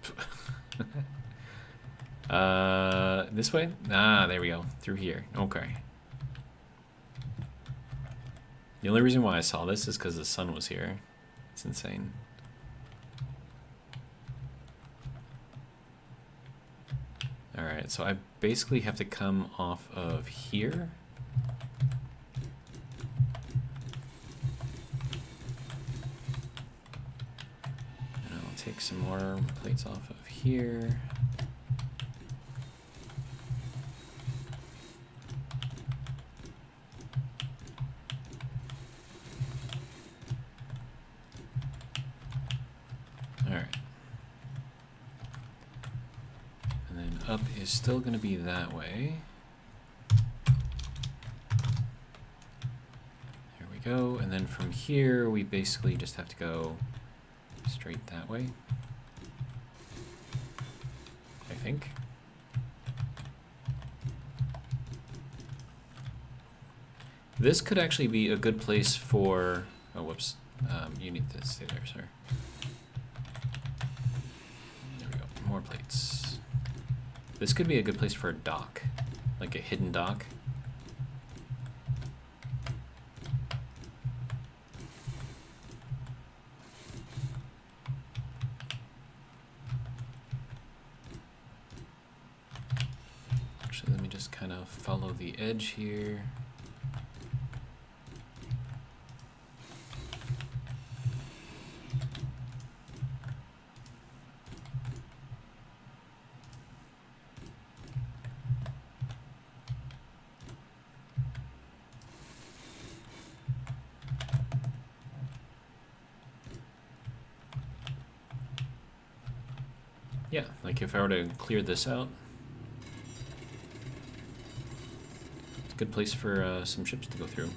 This way? Ah, there we go. Through here. Okay. The only reason why I saw this is because the sun was here. It's insane. Alright, so I basically have to come off of here. And I'll take some more plates off of here. Up is still going to be that way. There we go. And then from here, we basically just have to go straight that way, I think. This could actually be a good place for... Oh, whoops. You need to stay there, sir. There we go. More plates. This could be a good place for a dock, like a hidden dock. Actually, let me just kind of follow the edge here. Yeah, like if I were to clear this out, it's a good place for some ships to go through.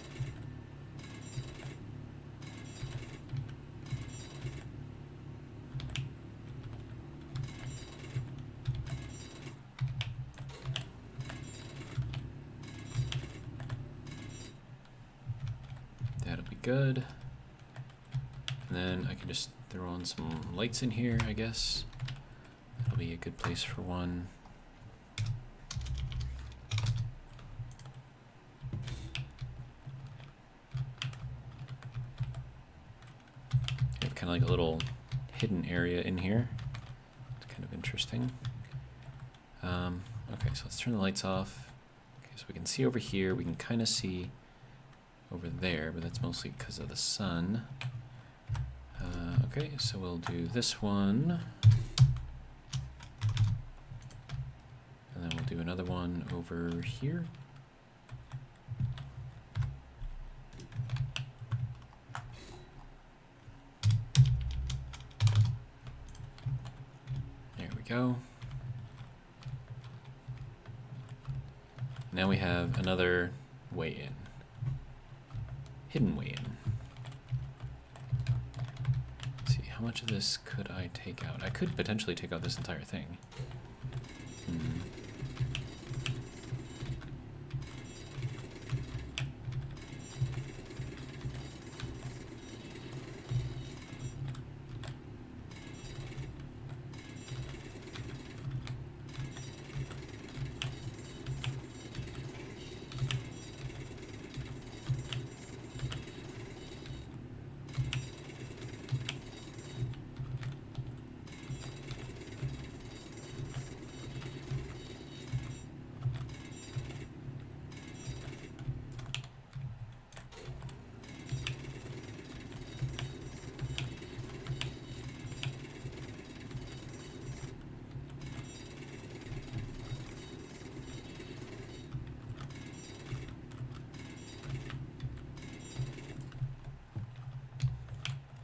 That'll be good. And then I can just throw on some lights in here, I guess. That'll be a good place for one. You have kind of like a little hidden area in here. It's kind of interesting. Okay, so let's turn the lights off. Okay, so we can see over here. We can kind of see over there, but that's mostly because of the sun. Okay, so we'll do this one. And then we'll do another one over here. There we go. Now we have another way in. Hidden way in. Let's see, how much of this could I take out? I could potentially take out this entire thing.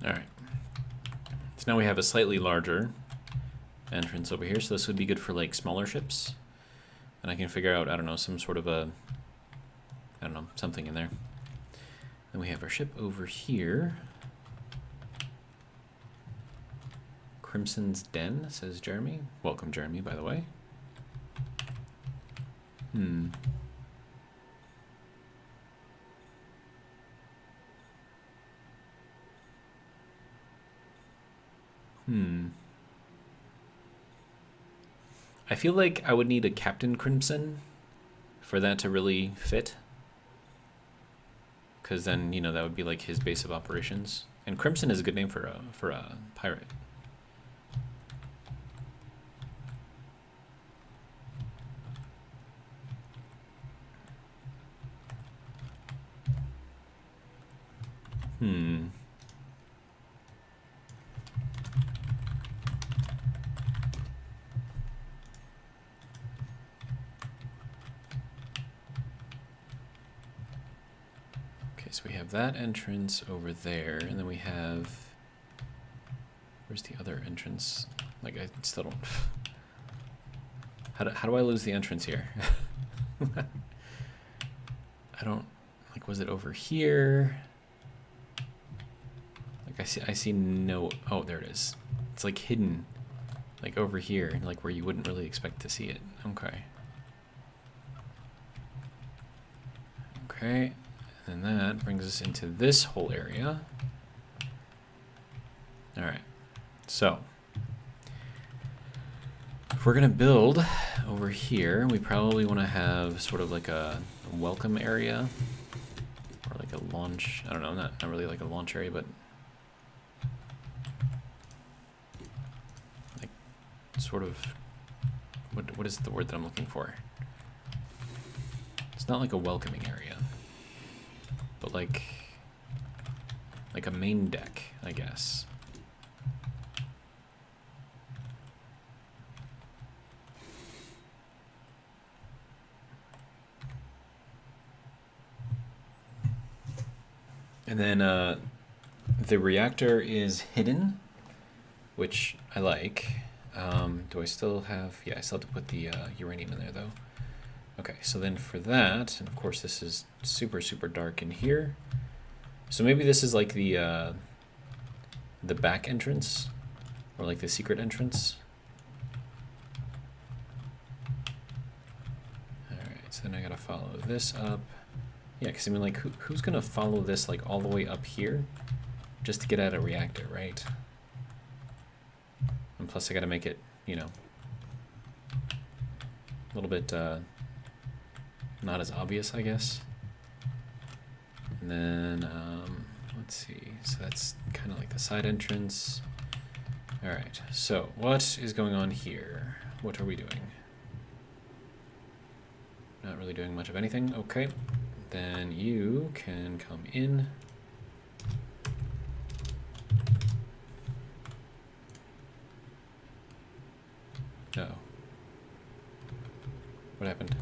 Alright, so now we have a slightly larger entrance over here, so this would be good for like smaller ships. And I can figure out, I don't know, some sort of a, I don't know, something in there. Then we have our ship over here. Crimson's Den, says Jeremy. Welcome, Jeremy, by the way. I feel like I would need a Captain Crimson for that to really fit. Because then, you know, that would be like his base of operations. And Crimson is a good name for a pirate. So we have that entrance over there, and then we have, where's the other entrance? Like, I still don't, how do I lose the entrance here? I don't, like, was it over here? Like, I see no, oh, there it is. It's like hidden, like over here, like where you wouldn't really expect to see it. Okay. Okay. And that brings us into this whole area. All right, so if we're gonna build over here, we probably want to have sort of like a welcome area, or like a launch. I don't know, not really like a launch area, but like sort of, what is the word that I'm looking for? It's not like a welcoming area, but like a main deck, I guess. And then the reactor is hidden, which I like. Do I still have, yeah, I still have to put the uranium in there though. Okay, so then for that, and of course this is super, super dark in here. So maybe this is like the back entrance, or like the secret entrance. All right, so then I gotta follow this up. Yeah, because I mean, like, who's gonna follow this like all the way up here just to get at a reactor, right? And plus I gotta make it, you know, a little bit not as obvious, I guess. And then, let's see, so that's kind of like the side entrance. All right, so what is going on here? What are we doing? Not really doing much of anything, okay. Then you can come in. Uh-oh. What happened?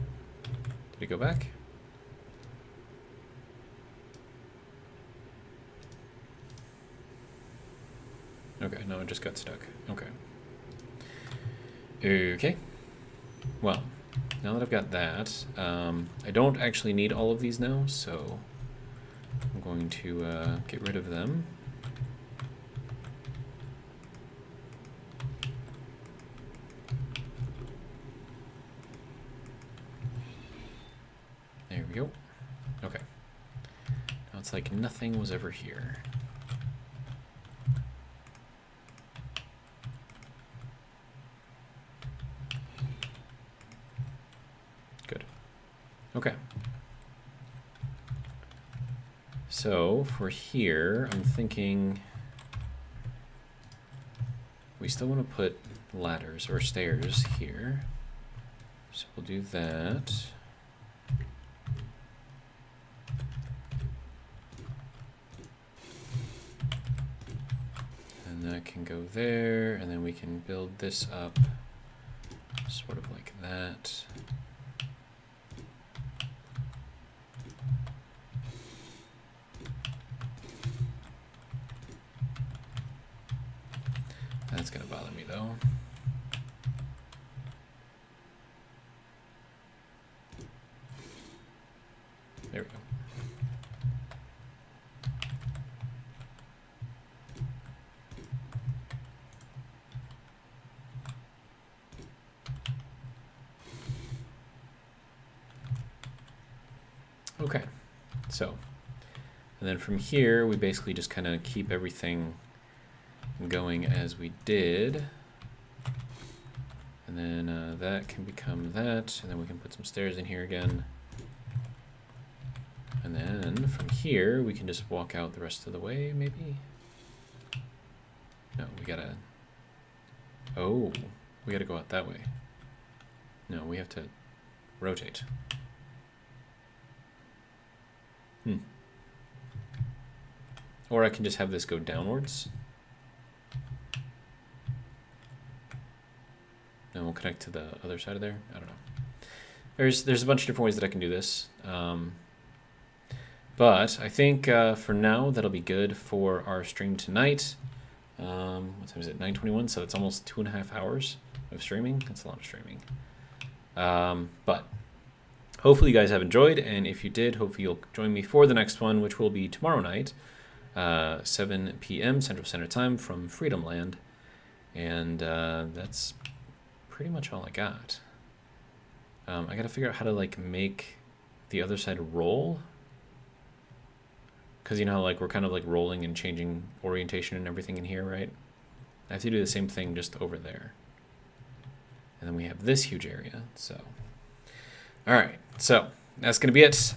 Did it go back? Okay, no, it just got stuck. Okay. Okay. Well, now that I've got that, I don't actually need all of these now, so I'm going to get rid of them. There we go. Okay. Now it's like nothing was ever here. Good. Okay. So for here, I'm thinking we still want to put ladders or stairs here. So we'll do that. And that can go there, and then we can build this up sort of like that. That's gonna bother me though. Okay, so, and then from here, we basically just kind of keep everything going as we did. And then that can become that, and then we can put some stairs in here again. And then from here, we can just walk out the rest of the way, maybe? No, we gotta... Oh, we gotta go out that way. No, we have to rotate. Or I can just have this go downwards. And we'll connect to the other side of there. I don't know. There's a bunch of different ways that I can do this. But I think for now, that'll be good for our stream tonight. What time is it? 9:21, so it's almost 2.5 hours of streaming. That's a lot of streaming. But hopefully you guys have enjoyed, and if you did, hopefully you'll join me for the next one, which will be tomorrow night, 7 p.m. Central Standard Time from Freedom Land. And that's pretty much all I got. I gotta figure out how to like make the other side roll. Because you know how like we're kind of like rolling and changing orientation and everything in here, right? I have to do the same thing just over there. And then we have this huge area, so. All right, so that's gonna be it.